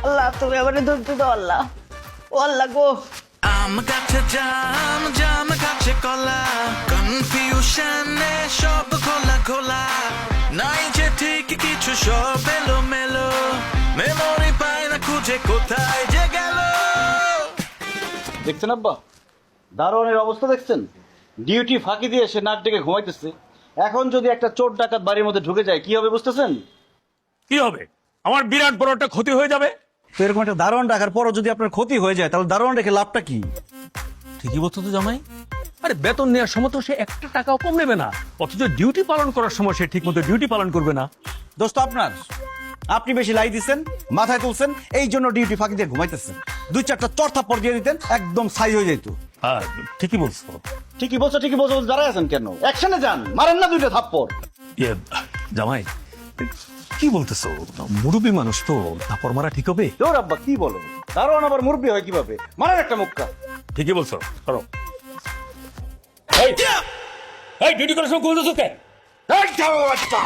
আল্লাহ তুমি আমার ধৈর্য দাও আল্লাহ। ও আল্লাহ গো, আম গাছে জাম জাম গাছে কলা, কনফিউশনে সব খোলা খোলা, নাই যে ঠিক কিছু সব এলো মেলো, মেমোরি পায় না খুঁজে কোথায় যে গেল। দেখছেন আব্বা, দারোয়ানের অবস্থা দেখছেন? ডিউটি ফাঁকি দিয়ে সে নাক ডেকে ঘুমাইতেছে। এখন যদি একটা চোর ডাকাত বাড়ির মধ্যে ঢুকে যায় কি হবে বুঝতেছেন? কি হবে? আমার বিরাট বড় একটা ক্ষতি হয়ে যাবে। তো এরকম একটা দারোয়ান ডাকার পরও যদি আপনার ক্ষতি হয়ে যায় তাহলে দারোয়ান রেখে লাভটা কি? ঠিকই বলছো তো জামাই। আরে বেতন নেওয়ার সময় তো সে 1 টাকাও কম নেবে না, অথচ ডিউটি পালন করার সময় সে ঠিক মতো ডিউটি পালন করবে না। দোস্ত আপনার, আপনি বেশি লাই দিচ্ছেন, মাথায় তুলছেন, এই জন্য ডিউটি ফাঁকি দিয়ে ঘুমাইতেছেন। 2-4টা চর থাপ্পড় দিয়ে দিতেন, একদম সাই হয়ে যেত। হ্যাঁ ঠিকই বলছো। ঠিকই বলছো ঠিকই বলছো, দাঁড়ায় আছেন কেন? অ্যাকশনে যান, মারেন না 2টা থাপ্পড়। ইয়ে জামাই, কি বলতেছো? মুরব্বী মানুষ তো, থাপ্পড় মারা ঠিক হবে? তোর আব্বা কি বলে? দারোয়ান আবার মুরব্বী হয় কিভাবে? মারেন একটা মুক্কা। ঠিকই বলছো, করো। এই এই ডিউটি করার সময় কইতেছো কে? এই যাও বাচ্চা,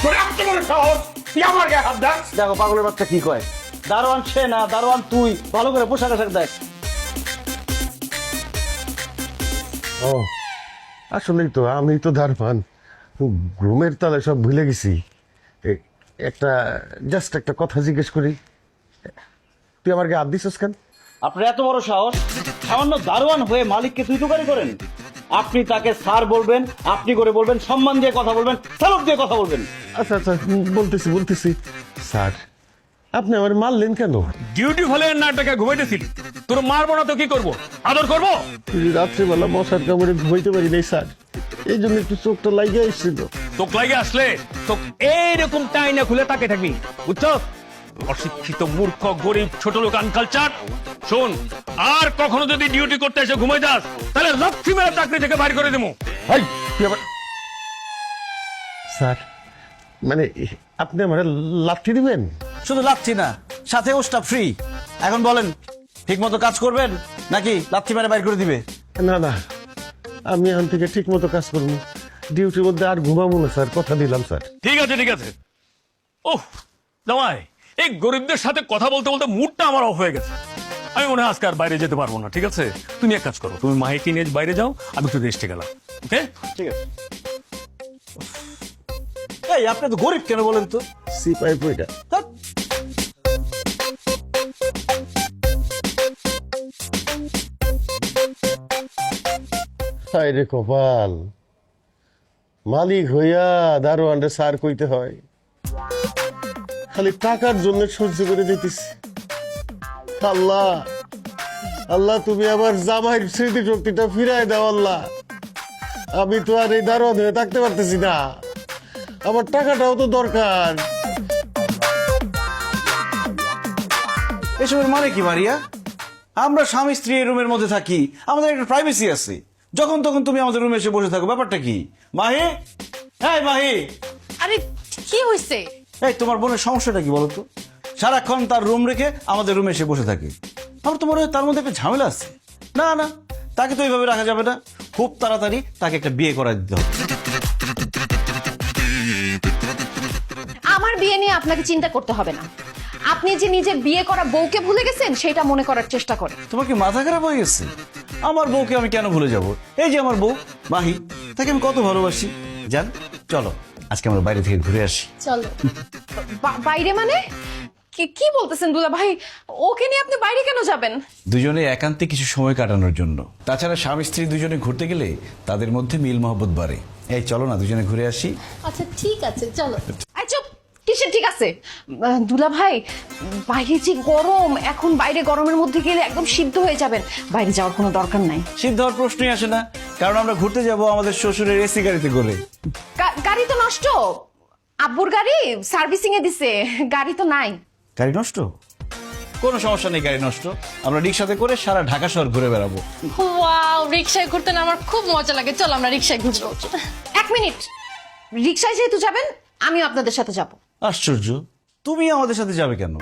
তোর এত বড় সাহস, তুই আমার গায়ে হাত দাস? দেখো পাগলের বাচ্চা কি কয়। দারোয়ান সে না, দারোয়ান তুই। ভালো করে পোশাক আশাক দেখ। ও আসলেই তো, আমি তো দারোয়ান, ঘুমের তালে সব ভুলে গেছি। জাস্ট একটা কথা জিজ্ঞেস করি, তুই আমার গায়ে হাত দিছিস কেন? আপনার এত বড় সাহস, সামান্য দারোয়ান হয়ে মালিককে তুই তুকারি করেন? আপনি তাকে স্যার বলবেন, আপনি করে বলবেন, সম্মান দিয়ে কথা বলবেন, সালুক দিয়ে কথা বলবেন। আচ্ছা আচ্ছা, বলতেছি স্যার, আপনি আমার মারলেন কেন? ডিউটি ফলে না টাকা ঘুমাইতেছিলি, তোর মারবো না তো কি করবো? আদর করবো? রাত্রিবেলা মশার কামড়ে ঘুমাইতে পারি নাই স্যার, এই জন্য একটু চোখটা লাগিয়ে এসেছিল। তোক লাগে আসলে তোক এইরকম টাইনা খুলে তাকে থাকবি, বুঝছো? অশিক্ষিত মূর্খ গরিব ছোট লোক আনকালচার। শোন, আর কখনো যদি ডিউটি করতে এসে ঘুমাই যাস তাহলে লক্ষ্মী মেরে চাকরি থেকে বাইর করে দেবো। স্যার মানে আপনি আমার লাথি দিবেন? শুধু লাথি না, সাথে ওস্টা ফ্রি। এখন বলেন, ঠিক মতো কাজ করবেন নাকি লাথি মেরে বাইর করে দিবে? না না, আমি এখন থেকে ঠিক মতো কাজ করবো, ডিউটির মধ্যে আর ঘুমাবো না স্যার, কথা দিলাম স্যার। ঠিক আছে ঠিক আছে। ওহ জামাই, এই গরিবদের সাথে কথা বলতে বলতে মুডটা আমার অফ হয়ে গেছে। আমি মনে হয় আজকে আর বাইরে যেতে পারবো না। ঠিক আছে, তুমি এক কাজ করো, তুমি মাহিকে নিয়ে বাইরে যাও, আমি একটু রেস্টে গেলাম। ওকে ঠিক আছে। এই আপনি তো গরিব কেন বলেন তো? সিপাই পয়টা ধ্যাৎ। হায় রে কপাল, মালিক হইয়া দারোয়ানরে সার কইতে হয়, খালি টাকার জন্য সহ্য করে দিতেছি। আল্লাহ আল্লাহ, তুমি আমার জামাইয়ের স্মৃতি শক্তিটা ফিরাই দাও আল্লাহ। আমি তো আর এই দারোয়ান হয়ে থাকতে পারতেছি না, আমার টাকাটাও তো দরকার। এসবের মানে কি মারিয়া? আমরা স্বামী স্ত্রী এই রুমের মধ্যে থাকি, আমাদের একটা প্রাইভেসি আছে। যখন তখন তুমি আমাদের রুমে এসে বসে থাকো, ব্যাপারটা কি? মাহি, হ্যাঁ মাহি। আরে কি হইছে? এই তোমার বোনের সমস্যাটা কি বলতো? সারাক্ষণ তার রুম রেখে আমাদের রুমে এসে বসে থাকে। আমার তো মনে হয় তার মধ্যে একটা ঝামেলা আছে। না না, তাকে তো এইভাবে রাখা যাবে না, খুব তাড়াতাড়ি তাকে একটা বিয়ে করা দিতে হবে। আমার বিয়ে নিয়ে আপনাকে চিন্তা করতে হবে না। আপনি যে নিজের বিয়ে করা বউকে ভুলে গেছেন সেটা মনে করার চেষ্টা করেন। তোমার কি মাথা খারাপ হয়ে গেছে? আমার বউকে আমি কেন ভুলে যাব? এই যে আমার বউ মাহি, তাকে আমি কত ভালোবাসি। জান, চলো আজকে আমরা বাইরে থেকে ঘুরে আসি। চলো। বাইরে মানে কি বলতেছেন দুলা ভাই? ওকে নিয়ে আপনি বাইরে কেন যাবেন? দুজনে একান্তে কিছু সময় কাটানোর জন্য। তাছাড়া স্বামী স্ত্রী দুজনে ঘুরতে গেলে তাদের মধ্যে মিল মহব্বত বাড়ে। এই চলো না দুজনে ঘুরে আসি। আচ্ছা ঠিক আছে, চলো। চুপ, কিসের ঠিক আছে? দুলা ভাই, বাইরে যে গরম, এখন বাইরে গরমের মধ্যে গেলে একদম সিদ্ধ হয়ে যাবেন। বাইরে যাওয়ার কোনো দরকার নাই। সিদ্ধ হওয়ার প্রশ্নই আসে না, কারণ আমরা ঘুরতে যাব আমাদের শ্বশুরের এসি গাড়িতে করে। গাড়ি তো নষ্ট, আব্বুর গাড়ি সার্ভিসিং এ দিছে, গাড়ি তো নাই। গাড়ি নষ্ট? কোনো সমস্যা নেই, গাড়ি নষ্ট, আমরা রিক্সাতে করে সারা ঢাকা শহর ঘুরে বেড়াবো। ওয়াও, রিক্সায় ঘুরতে না আমার খুব মজা লাগে, চল আমরা রিক্সায় ঘুরবো। 1 মিনিট, রিক্সায় যেহেতু যাবেন আমিও আপনাদের সাথে যাব। আশ্চর্য, তুমি আমাদের সাথে যাবে কেন?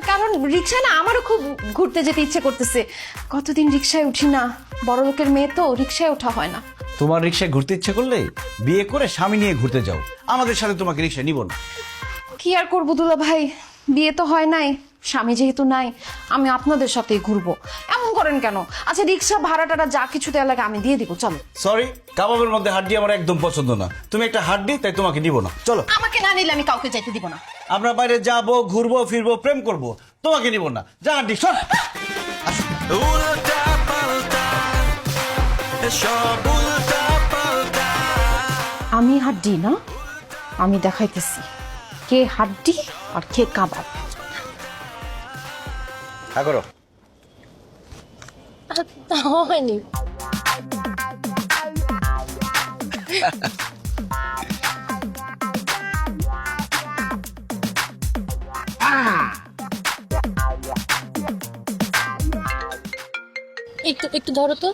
কারণ রিক্সায় না আমারও খুব ঘুরতে যেতে ইচ্ছে করতেছে। কতদিন রিক্সায় উঠি না, বড় লোকের মেয়ে তো, রিক্সায় ওঠা হয় না। তোমার রিক্সায় ঘুরতে ইচ্ছে করলে বিয়ে করে স্বামী নিয়ে ঘুরতে যাও, আমাদের সাথে তোমাকে রিক্সায় নিব না। কি আর করবো দুলা ভাই, বিয়ে তো হয় নাই, স্বামী যেহেতু নাই, আমি আপনাদের সাথেই ঘুরবো। এমন করেন কেন? আচ্ছা রিক্সা ভাড়া টাড়া যা কিছু দেওয়া লাগে আমি দিয়ে দিব, চলো। সরি, কাবাবের মধ্যে হাড্ডি আমার একদম পছন্দ না, তুমি একটা হাড্ডি, তাই তোমাকে নিব না, চলো। আমাকে না নিলে আমি কাউকে যাইতে দিব না। আমরা বাইরে যাবো, ঘুরবো ফিরবো, প্রেম করব, তোমাকে নিব না, যা হাড্ডি সর। উল্টা পাল্টা সব উল্টা পাল্টা। আমি হাড্ডি না, আমি দেখাইতেছি কে হাড্ডি আর কে কাবাব। হ্যাঁ করো। তা হয়নি। একটু একটু ধরো তো।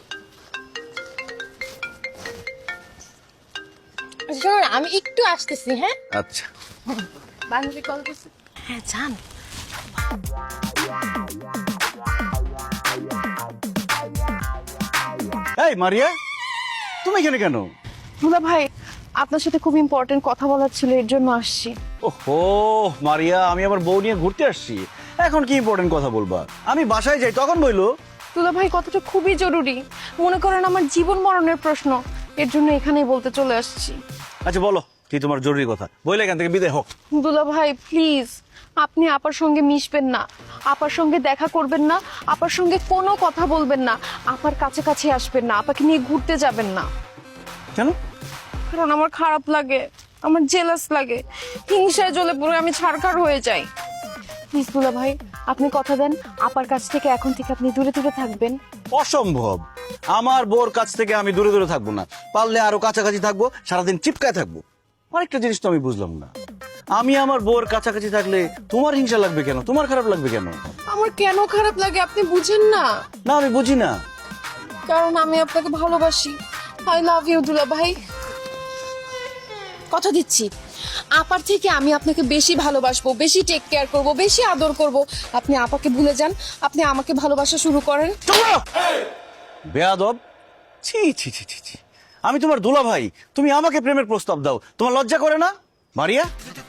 শোনো না, আমি একটু আসতেছি। হ্যাঁ আচ্ছা, বান্ধবী কল করছে। হ্যাঁ জান। এই মারিয়া, তুমি এখানে কেন? দুলা ভাই আপনার সাথে খুব ইম্পর্টেন্ট কথা বলার ছিল, এর জন্য আসছি। ওহো মারিয়া, আমি আমার বউ নিয়ে ঘুরতে আসছি, এখন কি ইম্পর্টেন্ট কথা বলবা? আমি বাসায় যাই তখন বইলো। দুলা ভাই কথাটা খুবই জরুরি, মনে করেন আমার জীবন মরণের প্রশ্ন, এর জন্য এখানেই বলতে চলে আসছি। আচ্ছা বলো, কি তোমার জরুরি কথা, বইলে এখান থেকে বিদায় হোক। দুলা ভাই প্লিজ, আপনি আপার সঙ্গে মিশবেন না, আপার সঙ্গে দেখা করবেন না, আপার সঙ্গে কোনো কথা বলবেন না, আপার কাছাকাছি আসবেন না, আপাকে নিয়ে ঘুরতে যাবেন না। কেন? কারণ আমার খারাপ লাগে, আমার জেলাস লাগে, হিংসায় জ্বলে পুরো আমি ছাড়খাড় হয়ে যাই। প্লিজ দুলা ভাই, আপনি কথা দেন আপার কাছ থেকে এখন থেকে আপনি দূরে দূরে থাকবেন। অসম্ভব, আমার বউর কাছ থেকে আমি দূরে দূরে থাকবো না, পারলে আরো কাছাকাছি থাকবো, সারাদিন চিপকায় থাকবো। আরেকটা জিনিস তো আমি বুঝলাম না, আমি আমার বউর কাছাকাছি থাকলে তোমার হিংসা লাগবে কেন, তোমার খারাপ লাগবে কেন? আমার কেন খারাপ লাগে আপনি বুঝেন না? না আমি বুঝি না। কারণ আমি আপনাকে ভালোবাসি। আই লাভ ইউ দুলা ভাই, কথা দিচ্ছি আপার থেকে আমি আপনাকে বেশি ভালোবাসবো, বেশি টেক কেয়ার করব, বেশি আদর করব। আপনি আপাকে ভুলে যান, আপনি আমাকে ভালোবাসা শুরু করেন। বেয়াদব, ছি ছি ছি ছি ছি, আমি তোমার দুলা ভাই, তুমি আমাকে প্রেমের প্রস্তাব দাও, তোমার লজ্জা করে না? মারিয়া,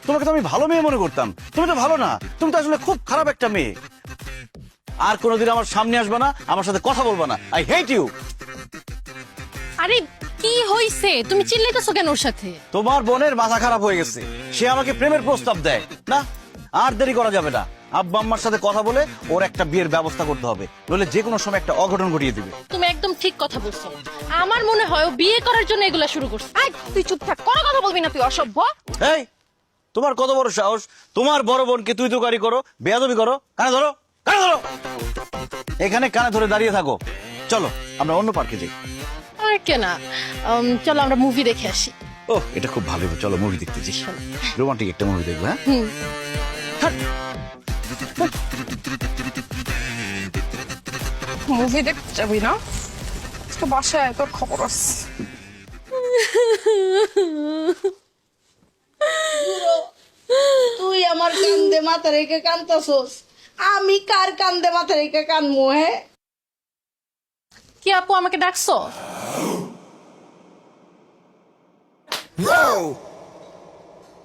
তোমাকে তো আমি ভালো মেয়ে মনে করতাম, তুমি তো ভালো না, তুমি তো আসলে খুব খারাপ একটা মেয়ে। আর কোনোদিন আমার সামনে আসবে না, আমার সাথে কথা বলবে না, আই হেট ইউ। আরে কি হইছে, তুমি চিল্লাইতেছো কেন ওর সাথে? তোমার বোনের মাথা খারাপ হয়ে গেছে, সে আমাকে প্রেমের প্রস্তাব দেয় না, আর দেরি করা যাবে না, আব্বা আম্মার সাথে কথা বলে ওর একটা বিয়ের ব্যবস্থা করতে হবে, নইলে যে কোনো সময় একটা অঘটন ঘটিয়ে দিবে। তুমি একদম ঠিক কথা বলছো, আমার মনে হয় ও বিয়ে করার জন্য এগুলা শুরু করছে। আই তুই চুপ থাক, কোনো কথা বলবি না তুই, অসভ্য। এই তোমার কত বড় সাহস, তোমার বড় বোনকে তুই তোকারি করো, বেয়াদবি করো, কানে ধরো, কানে ধরো, এখানে কানে ধরে দাঁড়িয়ে থাকো। চলো আমরা অন্য পার্কে যাই। আর কেনা, চলো আমরা মুভি দেখে আসি। ও এটা খুব ভালো, চলো মুভি দেখতে যাই, রোমান্টিক একটা মুভি দেখবো। হ্যাঁ মুভি দেখতে যাবি না? আজকে বাসায় তোর খবর আছে। তুই আমার কান্দে মাথা রেখে কান্দতাছস, আমি কার কান্দে মাথা রেখে কানমু? হ্যাঁ কি আপু আমাকে ডাকছো?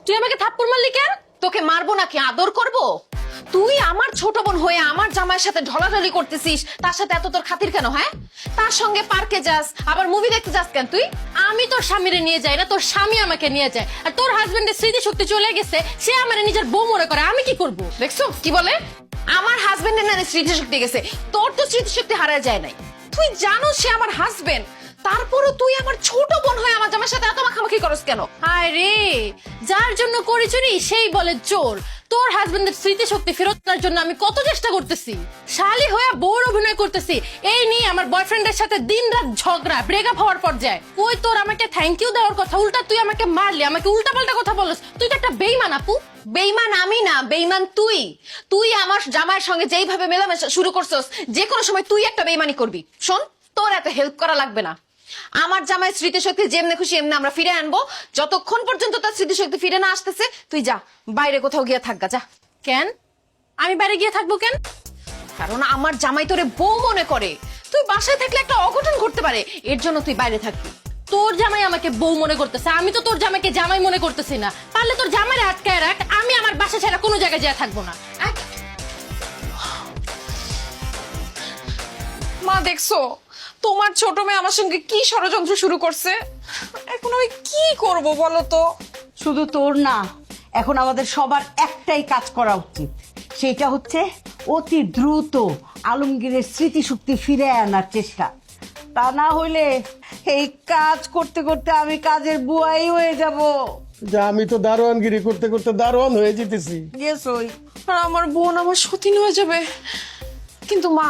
তুই আমাকে থাপ্পড় মারলি কেন? তোকে মারবো নাকি আদর করব? তুই আমার ছোট বোন হয়ে আমার জামাইয়ের সাথে ঢলাঢলি করতেছিস, তার সাথে এত তোর খাতির কেন? হ্যাঁ, তার সঙ্গে পার্কে যাস, আবার মুভি দেখতে যাস কেন তুই? আমি তোর স্বামীরে নিয়ে যাই না, তোর স্বামী আমাকে নিয়ে যায়। আর তোর হাজবেন্ডের স্মৃতি শক্তি চলে গেছে, সে আমার নিজের বউ মনে করে, আমি কি করব? দেখছো কি বলে? আমার হাজবেন্ডের না স্মৃতিশক্তি গেছে, তোর তো স্মৃতিশক্তি হারায় যায় নাই। তুই জানো সে আমার হাজবেন্ড, তারপরও তুই আমার ছোট বোন হয়ে আমার জামাইয়ের সাথে এত মাখামাখি করস কেন? হায় রে, যার জন্য করি চুরি সেই বলে চোর। তোর হাজবেন্ডের স্মৃতি শক্তি ফেরত আনার জন্য আমি কত চেষ্টা করতেছি, শালি হয়ে বউর অভিনয় করতেছি, এই নিয়ে আমার বয়ফ্রেন্ডের সাথে দিনরাত ঝগড়া, ব্রেকআপ হওয়ার পর্যায়ে। ওই তোর আমাকে থ্যাংক ইউ দেওয়ার কথা, উল্টা তুই আমাকে মারলি, আমাকে উল্টা পাল্টা কথা বলস। তুই তো একটা বেইমান আপু, বেইমান আমি না, বেইমান তুই। তুই আমার জামাইয়ের সঙ্গে যেইভাবে মেলামেশা শুরু করছস, যে কোনো সময় তুই একটা বেইমানি করবি। শোন, তোর এত হেল্প করা লাগবে না। আমার জামাই স্মৃতিশক্তি যেমনে খুশি এমনি আমরা ফিরে আনবো। যতক্ষণ পর্যন্ত তার স্মৃতিশক্তি ফিরে না আসতেছে, তুই যা, বাইরে কোথাও গিয়ে থাকগা, যা। কেন আমি বাইরে গিয়ে থাকবো কেন? কারণ আমার জামাই তোরে বউ মনে করে। তুই বাসায় থাকলে একটা অঘটন ঘটতে পারে, এর জন্য তুই বাইরে থাকবি। তোর জামাই আমাকে বউ মনে করতেছে, আমি তো তোর জামাইকে জামাই মনে করতেছি না। পারলে তোর জামাইরে আটকায় রাখ, আমি আমার বাসা ছাড়া কোনো জায়গায় যেয়ে থাকবো না। মা দেখছো তোমার ছোট মেয়ে আমার সঙ্গে কি ষড়যন্ত্র শুরু করছে? এখন আমি কি করব বলো তো? শুধু তোর না, এখন আমাদের সবার একটাই কাজ করা উচিত। সেটা হচ্ছে অতি দ্রুত আলমগীরের স্মৃতিশক্তি ফিরে আনার চেষ্টা। তা না হইলে এই কাজ করতে করতে আমি কাজের বুয়াই হয়ে যাব। যা, আমি তো দারোয়ানগিরি করতে করতে দারোয়ান হয়ে যেতেছি। আর আমার বোন আমার সতীন হয়ে যাবে। কিন্তু মা,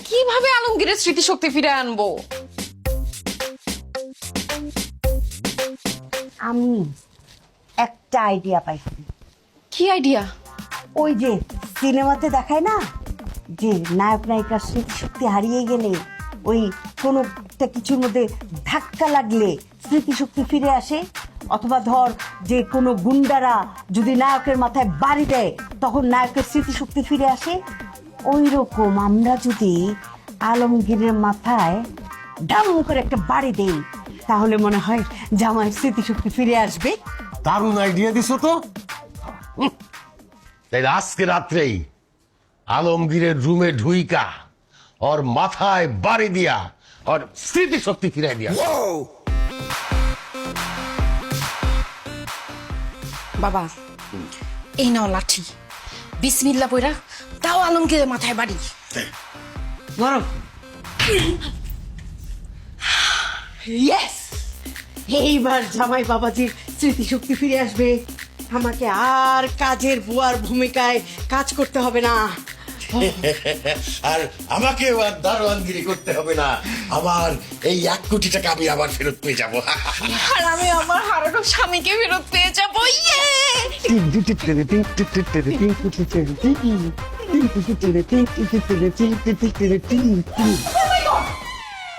কিভাবে আলমগীরের স্মৃতিশক্তি ফিরে আনবো? আমি একটা আইডিয়া পাইছি। কি আইডিয়া? ওই যে সিনেমাতে দেখায় না, যে নায়ক নায়িকার স্মৃতিশক্তি হারিয়ে গেলে ওই কোনো একটা কিছুর মধ্যে ধাক্কা লাগলে স্মৃতিশক্তি ফিরে আসে, অথবা ধর যে কোনো গুন্ডারা যদি নায়কের মাথায় বাড়ি দেয় তখন নায়কের স্মৃতিশক্তি ফিরে আসে। ওই রকম আমরা যদি আলমগীরের মাথায় ডাম করে একটা বাড়ি দেই, তাহলে মনে হয় জামাইয়ের স্মৃতিশক্তি ফিরে আসবে। দারুণ আইডিয়া দিছো তো। তাই আজকে রাত্রেই আলমগীরের রুমে ঢুইকা ওর মাথায় বাড়ি দিয়া ওর স্মৃতি শক্তি ফিরাই দিয়া। বাবা, এই নাও লাঠি, বিসমিল্লাহ পয়রা তাও আলমগীরের মাথায় বাড়ি। বরং ইয়েস, এইবার জামাই বাবাজির স্মৃতিশক্তি ফিরে আসবে। আমাকে আর কাজের বুয়ার ভূমিকায় কাজ করতে হবে না। আর আমাকে আর দারোয়ানগিরি করতে হবে না। আমার এই 1 কোটি টাকা আমি আবার ফেরত পেয়ে যাবো। আর আমি আমার হারানো স্বামীকে ফেরত পেয়ে যাবো।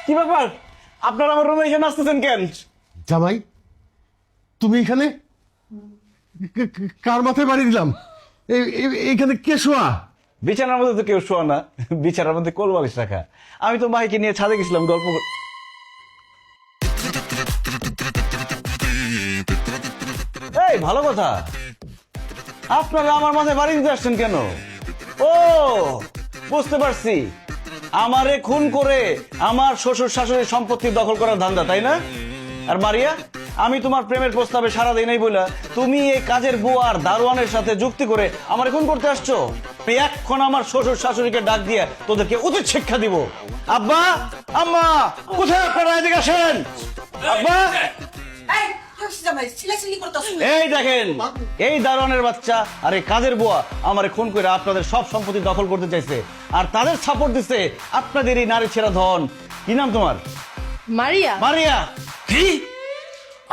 কি ব্যাপার, আপনারা আমার রুমে এসে নাচতেছেন কেন? জামাই, তুমি এখানে? কার মাথায় বাড়ি দিলাম? এইখানে কে শোয়া? বিছানার মধ্যে তো কেউ শোয়া না, বিছানার মধ্যে কোল বালিশ রাখা। আমি তো মাইকে নিয়ে ছাদে গেছিলাম গল্প এই ভালো কথা, আপনারা আমার মাথায় বাড়ি দিতে আসছেন কেন? ও বুঝতে পারছি, আমারে খুন করে আমার শ্বশুর শাশুড়ির সম্পত্তি দখল করার ধান্দা, তাই না? আর মারিয়া, আমি তোমার প্রেমের প্রস্তাবে সাড়া দেই নাই বলে তুমি এই কাজের বুয়ার দারোয়ানের সাথে যুক্তি করে আমার খুন করতে আসছো। এখন আমার শ্বশুর শাশুড়িকে ডাক দিয়ে তোদেরকে উচিত শিক্ষা দিব। আব্বা, আম্মা, কোথায় আপনারা? এদিকে আসেন। আব্বা, এই দেখেন, এই দারোয়ানের বাচ্চা আর এই কাজের বুয়া আমারে খুন করে আপনাদের সব সম্পত্তি দখল করতে চাইছে, আর তাদের সাপোর্ট দিচ্ছে আপনাদের এই নারী ছেড়া ধন। কি নাম তোমার? মারিয়া। মারিয়া। কি?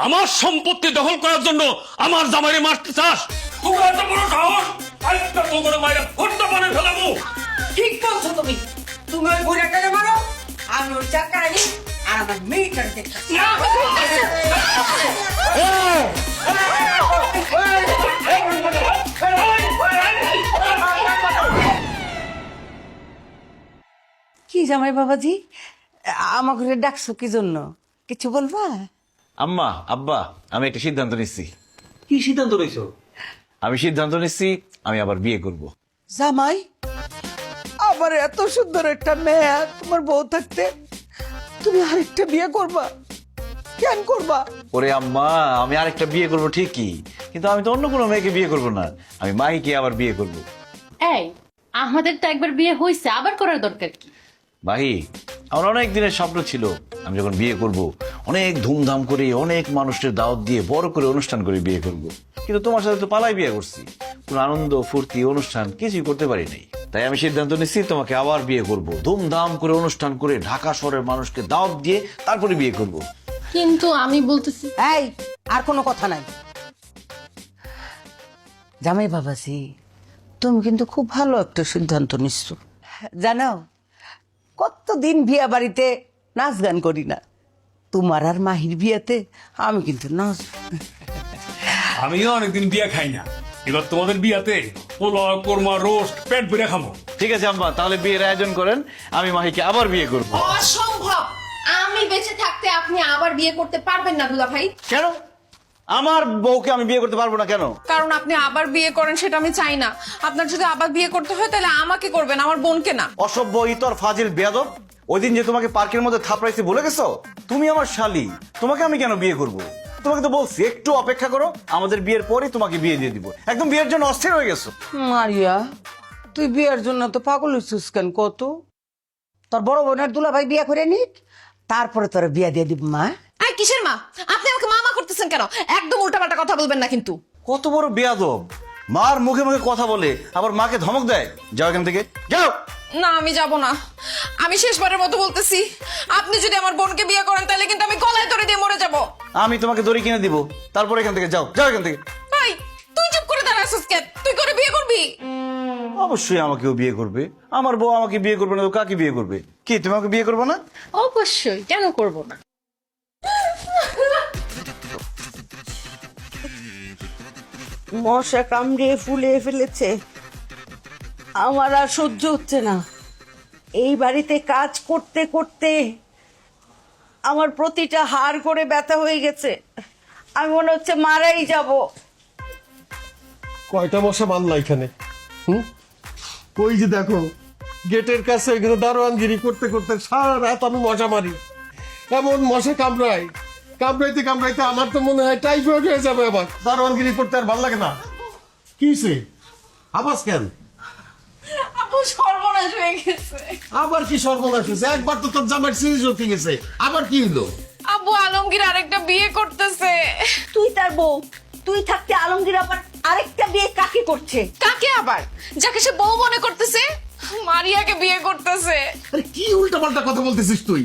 আমার সম্পত্তি দখল করার জন্য আমার জামাইরে মারতে চাস? তোর এত বড় সাহস! আরেকটা তো করে মাইরা ফটটা বানিয়ে ফেলাবো। ঠিক বলছো তুমি। তুমি ওই বুড়াটাকে মারো, আমি ওর চাকারে নিই, আর আমার মেয়েটার দেখতে। কি জামাই বাবাজি, আমার ঘরে ডাকছো কি জন্য? কিছু বলবা? আম্মা, আব্বা, আমি একটা সিদ্ধান্ত নিচ্ছি। কি সিদ্ধান্ত নিয়েছো? আমি সিদ্ধান্ত নিচ্ছি আমি আবার বিয়ে করব। জামাই, আবার এত সুন্দর একটা মেয়ে তোমার বউ থাকতে তুমি আরেকটা বিয়ে করবা? কেন করবা? ওরে আম্মা, আমি আরেকটা বিয়ে করব ঠিকই, কিন্তু আমি তো অন্য কোনো মেয়েকে বিয়ে করব না, আমি মাইকে আবার বিয়ে করব। এই, আমাদের তো একবার বিয়ে হয়েছে, আবার করার দরকার কি? ভাই, আমার অনেক দিনের স্বপ্ন ছিল আমি যখন বিয়ে করব অনেক ধুমধাম করে অনেক মানুষের দাওয়াত দিয়ে বড় করে অনুষ্ঠান করে বিয়ে করব, কিন্তু তোমার সাথে তো পালাই বিয়ে করছি, কোনো আনন্দ ফুর্তি অনুষ্ঠান কিছুই করতে পারি নাই। তাই আমি সিদ্ধান্ত নিচ্ছি তোমাকে আবার বিয়ে করব, ধুমধাম করে অনুষ্ঠান করে ঢাকা শহরের মানুষকে দাওয়াত দিয়ে তারপরে বিয়ে করব। কিন্তু আমি বলতেছি, এই, আর কোনো কথা নাই। জামাই বাবাজি, তুমি কিন্তু খুব ভালো একটা সিদ্ধান্ত নিচ্ছ। জানো, কতদিন বিয়া বাড়িতে নাচ গান করি না, তোমার আর মাহির বিয়াতে আমি কিন্তু নাচ। আমিও অনেকদিন বিয়া খাই না, এবার তোমাদের বিয়াতে পোলাও কোরমা রোস্ট পেট ভরে খাবো। ঠিক আছে আম্মা, তাহলে বিয়ের আয়োজন করেন, আমি মাহিকে আবার বিয়ে করব। অসম্ভব! আমি বেঁচে থাকতে আপনি আবার বিয়ে করতে পারবেন না দুলা ভাই। কেন? আমার বউকে আমি বিয়ে করতে পারবো না কেন? কারণ আপনি আবার বিয়ে করেন সেটা আমি চাই না। আপনার যদি আবার বিয়ে করতে হয় তাহলে আমাকে করবেন, আমার বোনকে না। অসভ্য, ইতর, ফাজিল, বেয়াদব। ওই দিন যে তোমাকে পার্কের মধ্যে থাপড়াইছি ভুলে গেছো? তুমি আমার শালি, তোমাকে আমি কেন বিয়ে করব? তোমাকে তো বলছি একটু অপেক্ষা করো, আমাদের বিয়ের পরে তোমাকে বিয়ে দিয়ে দিব। একদম বিয়ের জন্য অস্থির হয়ে গেছো। মারিয়া, তুই বিয়ের জন্য তো পাগল হইছিস কেন কত? তোর বড় বোনের দুলাভাই বিয়ে করে নিক, তারপরে তোর বিয়ে দিয়ে দিব। মা, এই কিসের মা? আপনি আমাকে মামা করতেছেন কেন? একদম উল্টাপাল্টা কথা বলবেন না কিন্তু। কত বড় বেয়াদব! মার মুখে মুখে কথা বলে আবার মাকে ধমক দেয়। যাও এখান থেকে, যাও। না, আমি যাব না। আমি শেষবারের মতো বলতেছি, আপনি যদি আমার বোনকে বিয়ে করেন তাহলে কিন্তু আমি গলায় দড়ি দিয়ে মরে যাব। আমি তোমাকে দড়ি কিনে দিব, তারপর এখান থেকে যাও, যাও এখান থেকে। ভাই, তুই চুপ করে দাঁড়াছিস কেন? তুই করে বিয়ে করবি? অবশ্যই আমাকেও বিয়ে করবে। আমার বউ আমাকে বিয়ে করবে না তো কাকে বিয়ে করবে? কি তুমি আমাকে বিয়ে করবে না? অবশ্যই, কেন করব না? মশা কামড়িয়ে ফুলে ফেলেছে, আমার আর সহ্য হচ্ছে না। এই বাড়িতে কাজ করতে করতে আমার প্রতিটা হাড় করে ব্যথা হয়ে গেছে, আমি মনে হচ্ছে মারাই যাব। কয়টা মশা বানলা এখানে? ওই যে দেখো, গেটের কাছে এখানে দারোয়ানগিরি করতে করতে সারা রাত আমি মশা মারি। এমন মশা কামড়ায়, কামড়াইতে কামড়াইতে আমার তো মনে হয় টাইফয়েড হয়ে যাবে। আবার দারোয়ানগিরি করতে আর ভালো লাগে না। কি হইছে? আবাস কেন? আপু, সর্বনাশ হয়ে গেছে। আবার কি সর্বনাশ হয়েছে? একবার তো তোর জামার সিরিজ হতে গেছে, আবার কি হলো? আব্বু, আলমগীর আরেকটা বিয়ে করতেছে। তুই তার বউ, তুই থাকতে আলমগীর আবার আরেকটা বিয়ে কাকে করছে? কাকে আবার? যাকে সে বউ মনে করতেছে, মারিয়াকে বিয়ে করতেছে। আরে কি উল্টাপাল্টা কথা বলতেছিস তুই?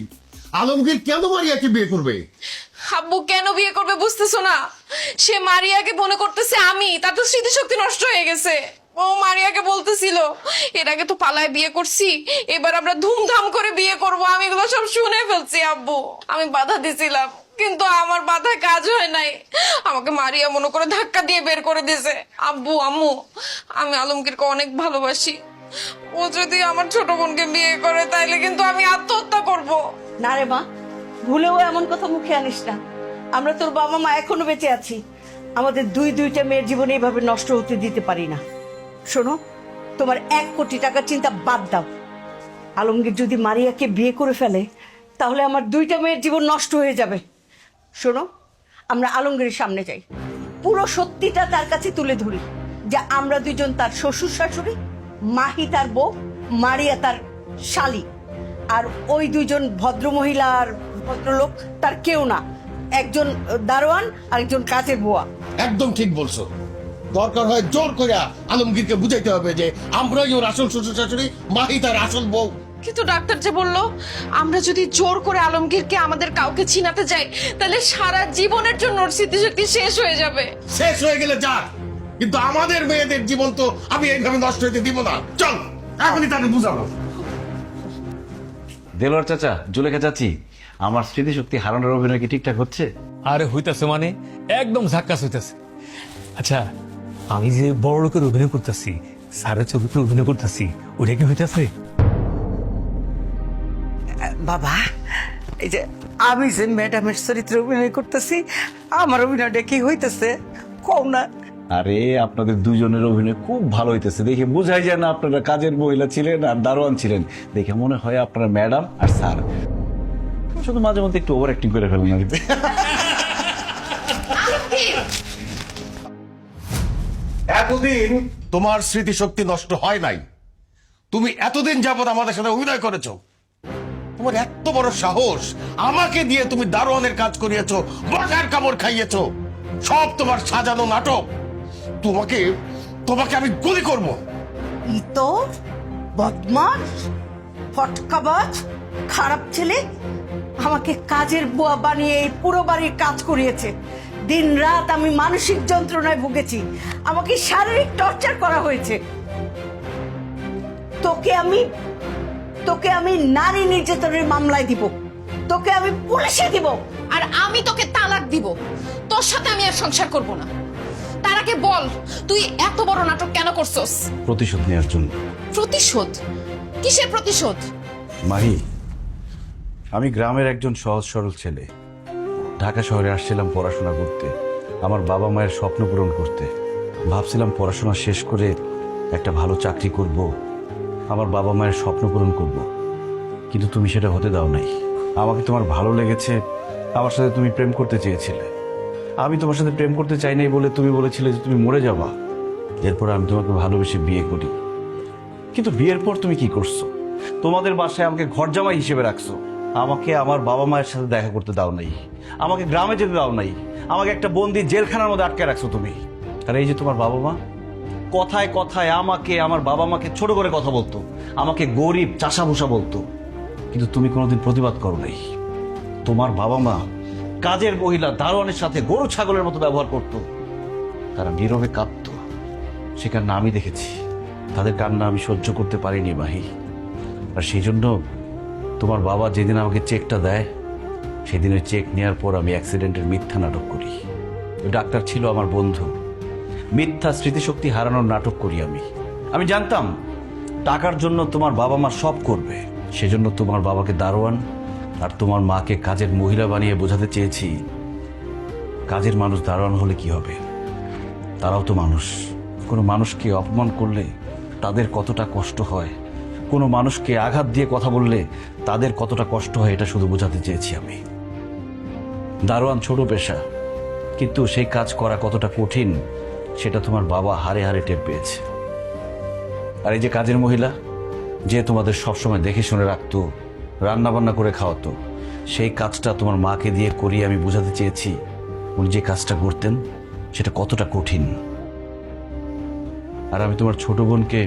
আলমগীর কেন মারিয়াকে বিয়ে করবে? আব্বু, কেন বিয়ে করবে বুঝতেছো না? সে মারিয়াকে মনে করতেছে আমি, তার তো স্মৃতিশক্তি নষ্ট হয়ে গেছে। ও মারিয়াকে বলতেছিল, এর আগে তো পালায় বিয়ে করছি, এবার আমরা ধুমধাম করে বিয়ে করব। আমি এগুলো সব শুনে ফেলছি আব্বু। আমি বাধা দিছিলাম, কিন্তু আমার বাধা কাজ হয় নাই। আমাকে মারিয়া মনে করে ধাক্কা দিয়ে বের করে দিয়েছে। আব্বু, আম্মু, আমি আলমগীরকে অনেক ভালোবাসি। ও যদি আমার ছোট বোনকে বিয়ে করে তাইলে কিন্তু আমি আত্মহত্যা করব। না রে মা, ভুলেও এমন কথা মুখে আনিস না। আমরা তোর বাবা মা এখনো বেঁচে আছি, আমাদের দুইটা মেয়ের জীবনে এইভাবে নষ্ট হতে দিতে পারি না। শোনো, তোমার 1 কোটি টাকার চিন্তা বাদ দাও। আলমগীর যদি মারিয়াকে বিয়ে করে ফেলে তাহলে আমার 2টা মেয়ের জীবন নষ্ট হয়ে যাবে। শোনো, আমরা আলমগীরের সামনে যাই, পুরো সত্যিটা তার কাছে তুলে ধরি যে আমরা দুইজন তার শ্বশুর শাশুড়ি, মাহি তার বউ, মারিয়া তার শালি, আর ওই 2জন ভদ্রমহিলা আর ভদ্রলোক তার কেউ না, একজন দারোয়ান আর একজন কাজের বুয়া। একদম ঠিক বলছো। দরকার হয় জোর করে আলমগীরকে বুঝাইতে হবে যে আমরাই ওর আসল শ্বশুর শাশুড়ি, মাহি তার আসল বউ। কিন্তু ডাক্তার যে বললো, আমরা যদি জোর করে আলমগীরকে আমাদের কাউকে চিনাতে যাই তাহলে সারা জীবনের জন্য ওর স্মৃতিশক্তি শেষ হয়ে যাবে। শেষ হয়ে গেলে যাক, কিন্তু আমাদের মেয়েদের জীবন তো আমি এইভাবে নষ্ট হতে দিব না। চল, এখনই তাকে বুঝাবো। দেলোয়ার চাচা, জুলেখা চাচি, আমার স্মৃতিশক্তি হারানোর অভিনয় কি ঠিকঠাক হচ্ছে? আরে হইতাছে, মানে একদম ঝাক্কাস হইতাছে। আচ্ছা, আমি যে বড় লোকের অভিনয় করতেছি, স্যারের চরিত্রে অভিনয় করতেছি, ওটা কি হইতাছে? বাবা, এই যে আমি যে ম্যাডামের চরিত্রে অভিনয় করতেছি, আমার অভিনয়টা কি হইতেছে কও না? আরে আপনাদের দুজনের অভিনয় খুব ভালো হইতেছে, দেখে বোঝাই যায় না আপনারা কাজের মহিলা ছিলেন আর দারোয়ান ছিলেন। দেখে মনে হয় আপনারা ম্যাডাম আর স্যার। শুধু মাঝে মধ্যে একটু ওভার অ্যাক্টিং করে ফেলেন আর কি। এতদিন তোমার স্মৃতিশক্তি নষ্ট হয় নাই। তুমি এতদিন যাবত আমাদের সাথে অভিনয় করেছো। তোমার এত বড় সাহস, আমাকে দিয়ে তুমি দারোয়ানের কাজ করিয়েছো, মশার কামড় খাইয়েছো। সব তোমার সাজানো নাটক। তোমাকে আমি গুলি করব। ইতর, বদমাস, ফটকাবাজ, খারাপ ছেলে, আমাকে কাজের বুয়া বানিয়ে এই পুরো বাড়ির কাজ করিয়েছে। দিন রাত আমি মানসিক যন্ত্রণায় ভুগেছি, আমাকে শারীরিক টর্চার করা হয়েছে। তোকে আমি নারী নির্যাতনের মামলায় দিব, তোকে আমি পুলিশে দিব। আর আমি তোকে তালাক দিব। তোর সাথে আমি আর সংসার করব না। তার আগে বল, তুই এত বড় নাটক কেন করছস? প্রতিশোধ নেওয়ার জন্য। প্রতিশোধ? কিসের প্রতিশোধ? মাহি, আমি গ্রামের একজন সহজ সরল ছেলে। ঢাকা শহরে আসছিলাম পড়াশোনা করতে, আমার বাবা মায়ের স্বপ্ন পূরণ করতে। ভাবছিলাম পড়াশোনা শেষ করে একটা ভালো চাকরি করব, আমার বাবা মায়ের স্বপ্ন পূরণ করব। কিন্তু তুমি সেটা হতে দাও নাই। আমাকে তোমার ভালো লেগেছে, আমার সাথে তুমি প্রেম করতে চেয়েছিলে। আমি তোমার সাথে প্রেম করতে চাই নাই বলে তুমি বলেছিলে যে তুমি মরে যাবা। এরপর আমি তোমাকে ভালোবেসে বিয়ে করি। কিন্তু বিয়ের পর তুমি কি করছো? তোমাদের বাসায় আমাকে ঘর জামাই হিসেবে রাখছো। আমাকে আমার বাবা মায়ের সাথে দেখা করতে দাও নাই, আমাকে গ্রামে যেতে দাও নাই, আমাকে একটা বন্দি জেলখানার মধ্যে আটকে রাখছো তুমি। আর এই যে তোমার বাবা মা, কথায় কথায় আমাকে, আমার বাবা মাকে ছোট করে কথা বলতো, আমাকে গরিব চাষাভুষা বলতো। কিন্তু তুমি কোনোদিন প্রতিবাদ করো নাই। তোমার বাবা মা কাজের মহিলা দারোয়ানের সাথে গরু ছাগলের মতো ব্যবহার করত। তারা নীরবে কাঁদত, সে কান্না আমি দেখেছি। তাদের কান্না আমি সহ্য করতে পারিনি মাহি। আর সেই জন্য তোমার বাবা যেদিন আমাকে চেকটা দেয়, সেদিন ওই চেক নেওয়ার পর আমি অ্যাক্সিডেন্টের মিথ্যা নাটক করি। ওই ডাক্তার ছিল আমার বন্ধু। মিথ্যা স্মৃতিশক্তি হারানোর নাটক করি আমি। আমি জানতাম টাকার জন্য তোমার বাবা মা সব করবে। সেজন্য তোমার বাবাকে দারোয়ান আর তোমার মাকে কাজের মহিলা বানিয়ে বোঝাতে চেয়েছি, কাজের মানুষ দারোয়ান হলে কি হবে? তারাও তো মানুষ। কোনো মানুষকে অপমান করলে তাদের কতটা কষ্ট হয়, কোনো মানুষকে আঘাত দিয়ে কথা বললে তাদের কতটা কষ্ট হয়, এটা শুধু বোঝাতে চেয়েছি আমি। দারোয়ান ছোট পেশা, কিন্তু সেই কাজ করা কতটা কঠিন সেটা তোমার বাবা হারে হারে টের পেয়েছে। আর এই যে কাজের মহিলা, যে তোমাদের সবসময় দেখে শুনে রাখতো, রান্না বান্না করে খাওয়াতো, সেই কাজটা তোমার মাকে দিয়ে করিয়ে আমি বোঝাতে চেয়েছি উনি যে কাজটা করতেন সেটা কতটা কঠিন। আর আমি তোমার ছোট বোনকে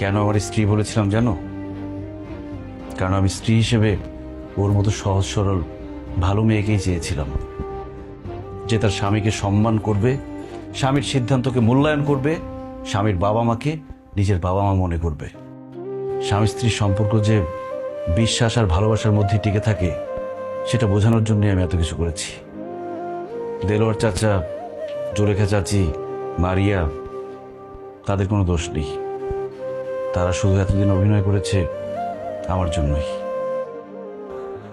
কেন আমার স্ত্রী বলেছিলাম জানো? কারণ আমি স্ত্রী হিসেবে ওর মতো সহজ সরল ভালো মেয়েকেই চেয়েছিলাম, যে তার স্বামীকে সম্মান করবে, স্বামীর সিদ্ধান্তকে মূল্যায়ন করবে, স্বামীর বাবা মাকে নিজের বাবা মা মনে করবে। স্বামী স্ত্রীর সম্পর্ক যে বিশ্বাস আর ভালোবাসার মধ্যে টিকে থাকে, সেটা বোঝানোর জন্য আমি এত কিছু করেছি। দেলোয়ার চাচা, জুলেখা চাচি, মারিয়া, তাদের কোনো দোষ নেই। তারা শুধু এতদিন অভিনয় করেছে আমার জন্যই।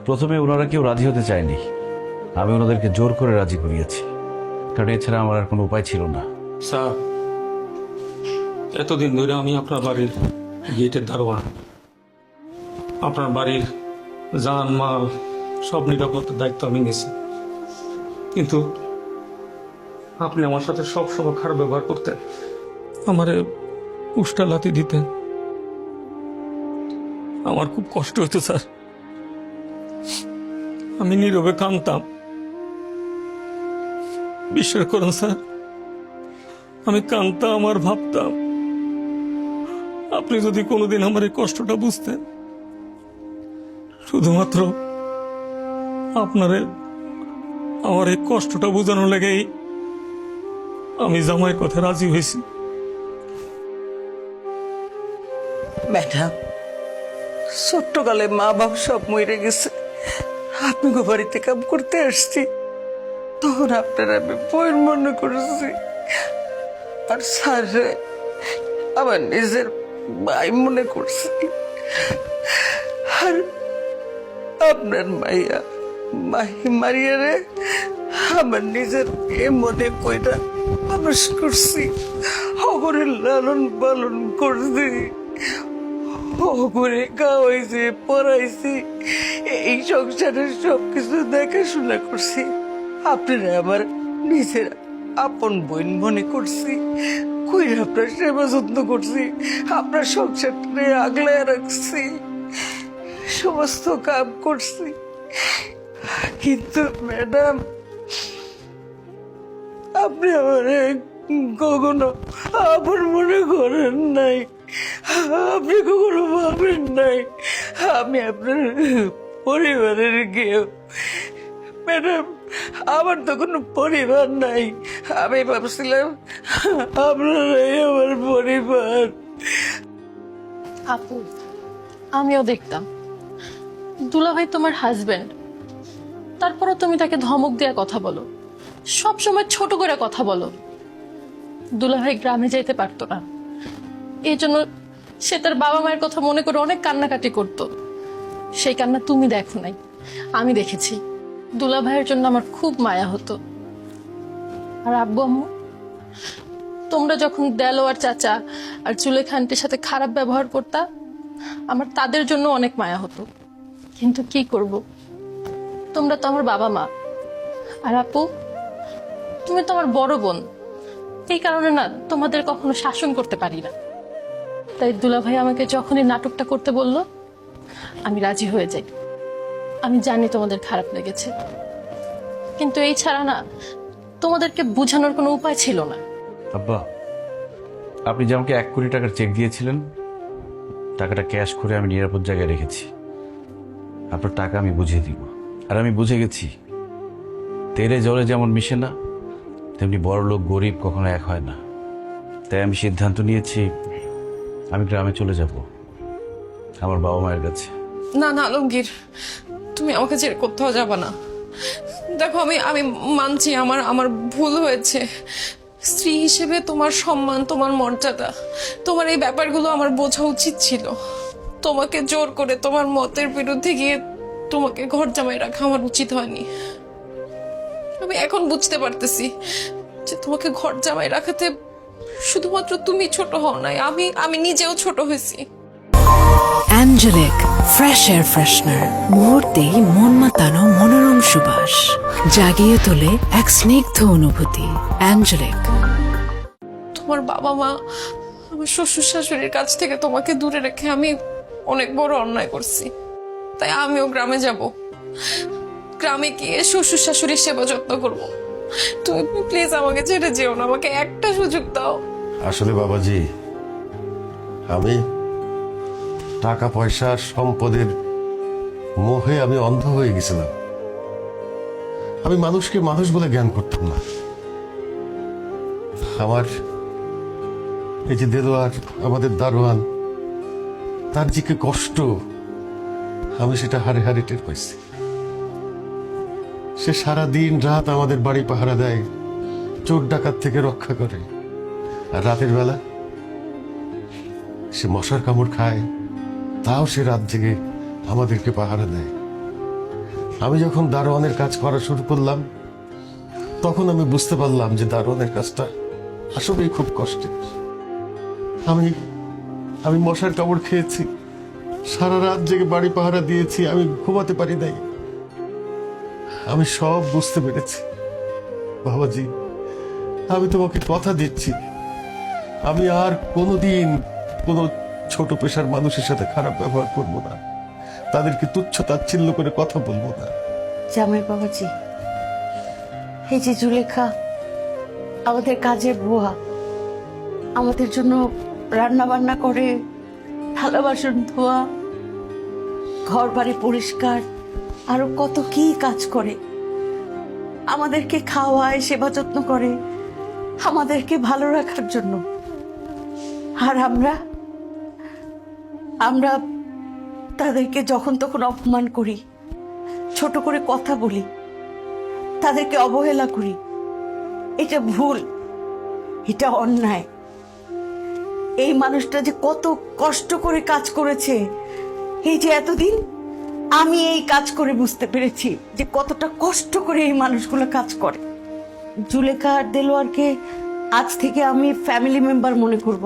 প্রথমে ওনারা কেউ রাজি হতে চায়নি, আমি ওনাদেরকে জোর করে রাজি করিয়েছি, কারণ এছাড়া আমার আর কোনো উপায় ছিল না। স্যার, এতদিন ধরে আমি আপনার বাড়ির গেটের দারোয়ান। আপনার বাড়ির জান মাল সব নিরাপত্তার দায়িত্ব আমি নিয়েছি, কিন্তু আপনি আমার সাথে সবসময় খারাপ ব্যবহার করতেন, আমারে উষ্টা লাথি দিতেন। আমার খুব কষ্ট হতো স্যার, আমি নীরবে কাঁদতাম। বিশ্বাস করুন স্যার, আমি কাঁদতাম আর ভাবতাম আপনি যদি কোনোদিন আমার এই কষ্টটা বুঝতেন, শুধুমাত্র আপনারে আমার এই কষ্টটা বোঝানোর লেগেই আমি জামাইয়ের কথা রাজি হয়েছি। ম্যাডাম, ছোট্টকালে মা বাবা সব মরে গেছে, আপনি বাড়িতে কাম করতে আসছি, তখন আপনার আমি বইয়ের মনে করেছি। আর স্যার আমার নিজের ভাই মনে করছি। আর আপনার মাইয়া মারিয়া রে আমার নিজের এ মনে কইরা মানুষ করছি, অগরে লালন পালন করছি, অগরে খাওয়াইছি, পড়াইছি, এই সংসারের সবকিছু দেখাশোনা করছি। আপনারা আমার নিজের আপন বোন মনে করছি, কইরা আপনার সেবা যত্ন করছি, আপনার সংসারটা আগলায় রাখছি, সমস্ত কাম করছি। কিন্তু ম্যাডাম, আপনি আমার কখনো আপন মনে করেন নাই, আপনি কখনো ভাবেন নাই আমি আপনার পরিবারের কেউ। ম্যাডাম, আমার তো কোনো পরিবার নাই। আমি ভাবছিলাম আপনারাই আমার পরিবার। আপু, আমিও দেখতাম দুলাভাই তোমার হাজবেন্ড, তারপরও তুমি তাকে ধমক দেওয়া কথা বলো, সব সময় ছোট করে কথা বলো। দুলাভাই গ্রামে যেতে পারতো না, এই জন্য সে তার বাবা মায়ের কথা মনে করে অনেক কান্নাকাটি করত। সেই কান্না তুমি দেখো নাই, আমি দেখেছি। দুলাভাইয়ের জন্য আমার খুব মায়া হতো। আর আব্বু আম্মু, তোমরা যখন দেলোয়ার চাচা আর জুলেখা আন্টির সাথে খারাপ ব্যবহার করতা, আমার তাদের জন্য অনেক মায়া হতো। কিন্তু কি করব, তোমরা তো আমার বাবা মা। আর আপু, তুমি তো আমার বড় বোন, এই কারণে না তোমাদের কখনো শাসন করতে পারি না। তাই দুলাভাই আমাকে যখনই নাটকটা করতে বলল, আমি রাজি হয়ে যাই। আমি জানি তোমাদের খারাপ লেগেছে, কিন্তু এই ছাড়া না তোমাদেরকে বোঝানোর কোনো উপায় ছিল না। আব্বা, আপনি যে আমাকে 1 কোটি টাকার চেক দিয়েছিলেন, টাকাটা ক্যাশ করে আমি নিরাপদ জায়গায় রেখেছি। আপনার টাকা আমি বুঝিয়ে দিব। আর আমি বুঝে গেছি, তেলে জলে যেমন মিশে না, তেমনি বড় লোক গরিব কখনো এক হয় না। তাই আমি সিদ্ধান্ত নিয়েছি, আমি গ্রামে চলে যাব, আমার বাবা মায়ের কাছে। না না আলমগীর, তুমি আমাকে ছেড়ে কোথাও যাবে না। দেখো, আমি মানছি আমার ভুল হয়েছে। স্ত্রী হিসেবে তোমার সম্মান, তোমার মর্যাদা, তোমার এই ব্যাপারগুলো আমার বোঝা উচিত ছিল। তোমাকে জোর করে তোমার মতের বিরুদ্ধে গিয়ে তোমাকে ঘর জামাই রাখা আমার উচিত হয়নি। আমি এখন বুঝতে পারতেছি যে তোমাকে ঘর জামাই রাখাতে শুধুমাত্র তুমি ছোট হও নাই, আমি নিজেও ছোট হয়েছি। অ্যাঞ্জেলিক ফ্রেশ এয়ার ফ্রেশনার, মুহূর্তেই মন মাতানো মনোরম সুবাস, জাগিয়ে তোলে এক স্নিগ্ধ অনুভূতি। অ্যাঞ্জেলিক। তোমার বাবা মা, আমার শ্বশুর শাশুড়ির কাছ থেকে তোমাকে দূরে রেখে আমি অনেক বড় অন্যায় করছি। তাই আমিও গ্রামে যাব, গ্রামে গিয়ে শ্বশুর শাশুড়ির সেবা যত্ন করব। তুমি প্লিজ আমাকে ছেড়ে যেও না, আমাকে একটা সুযোগ দাও। আসলে বাবাজি, আমি টাকা পয়সা সম্পদের মোহে আমি অন্ধ হয়ে গেছিলাম। আমি মানুষকে মানুষ বলে জ্ঞান করতাম না। আমার এই যে দেলোয়ার, আমাদের দারোয়ান, তার যে কি কষ্ট, আমি সেটা হারে হারে টের পাইছি। সে সারা দিন রাত আমাদের বাড়ি পাহারা দেয়, চোর ডাকাত থেকে রক্ষা করে। আর রাতের বেলা সে মশার কামড় খায়, তাও সে রাত জেগে আমাদেরকে পাহারা দেয়। আমি যখন দারোয়ানের কাজ করা শুরু করলাম, তখন আমি বুঝতে পারলাম যে দারোয়ানের কাজটা আসলেই খুব কষ্টের। আমি মশার কামড় খেয়েছি, সারা রাত জেগে বাড়ি পাহারা দিয়েছি, আমি ঘুমাতে পারি নাই। আমি সব বুঝতে পেরেছি। বাবাজি, আমি তোমাকে কথা দিচ্ছি, আমি আর কোনোদিন কোনো ছোট পেশার মানুষের সাথে খারাপ ব্যবহার করব না, তাদেরকে তুচ্ছ তাচ্ছিল্য করে কথা বলবো না। জামাই বাবাজি, এই যে জুলেখা আমাদের কাজের বুয়া, আমাদের জন্য রান্না বান্না করে, থালা বাসন ধোয়া, ঘর বাড়ি পরিষ্কার, আরো কত কি কাজ করে, আমাদেরকে খাওয়ায়, সেবা যত্ন করে, আমাদেরকে ভালো রাখার জন্য। আর আমরা তাদেরকে যখন তখন অপমান করি, ছোট করে কথা বলি, তাদেরকে অবহেলা করি। এটা ভুল, এটা অন্যায়। এই মানুষটা যে কত কষ্ট করে কাজ করেছে, এই যে এতদিন আমি এই কাজ করে বুঝতে পেরেছি যে কতটা কষ্ট করে এই মানুষগুলো কাজ করে। জুলেখা আর দেলোয়ারকে আজ থেকে আমি ফ্যামিলি মেম্বার মনে করব,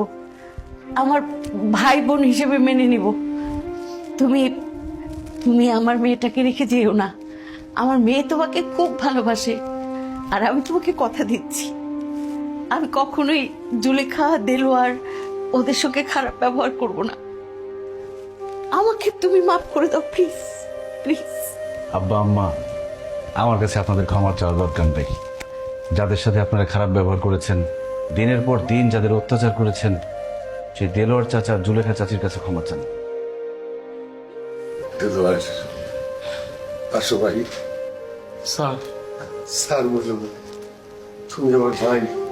আমার ভাই বোন হিসেবে মেনে নিব। তুমি আমার মেয়েটাকে রেখে যেও না। আমার মেয়ে তোমাকে খুব ভালোবাসে, আর আমি তোমাকে কথা দিচ্ছি, আমি কখনোই জুলেখা, দেলোয়ার ওদের সঙ্গে খারাপ ব্যবহার করব না। আমাকে তুমি মাফ করে দাও প্লিজ, প্লিজ। আব্বা আম্মা, আমার কাছে আপনাদের ক্ষমা চাওয়ার দরকার নেই। যাদের সাথে আপনারা খারাপ ব্যবহার করেছেন, দিনের পর দিন যাদের অত্যাচার করেছেন, সেই দেলোয়ার চাচা, জুলেখা চাচির কাছে ক্ষমা চান। আসো ভাই। স্যার, স্যার বললো তুমি আমার ভাই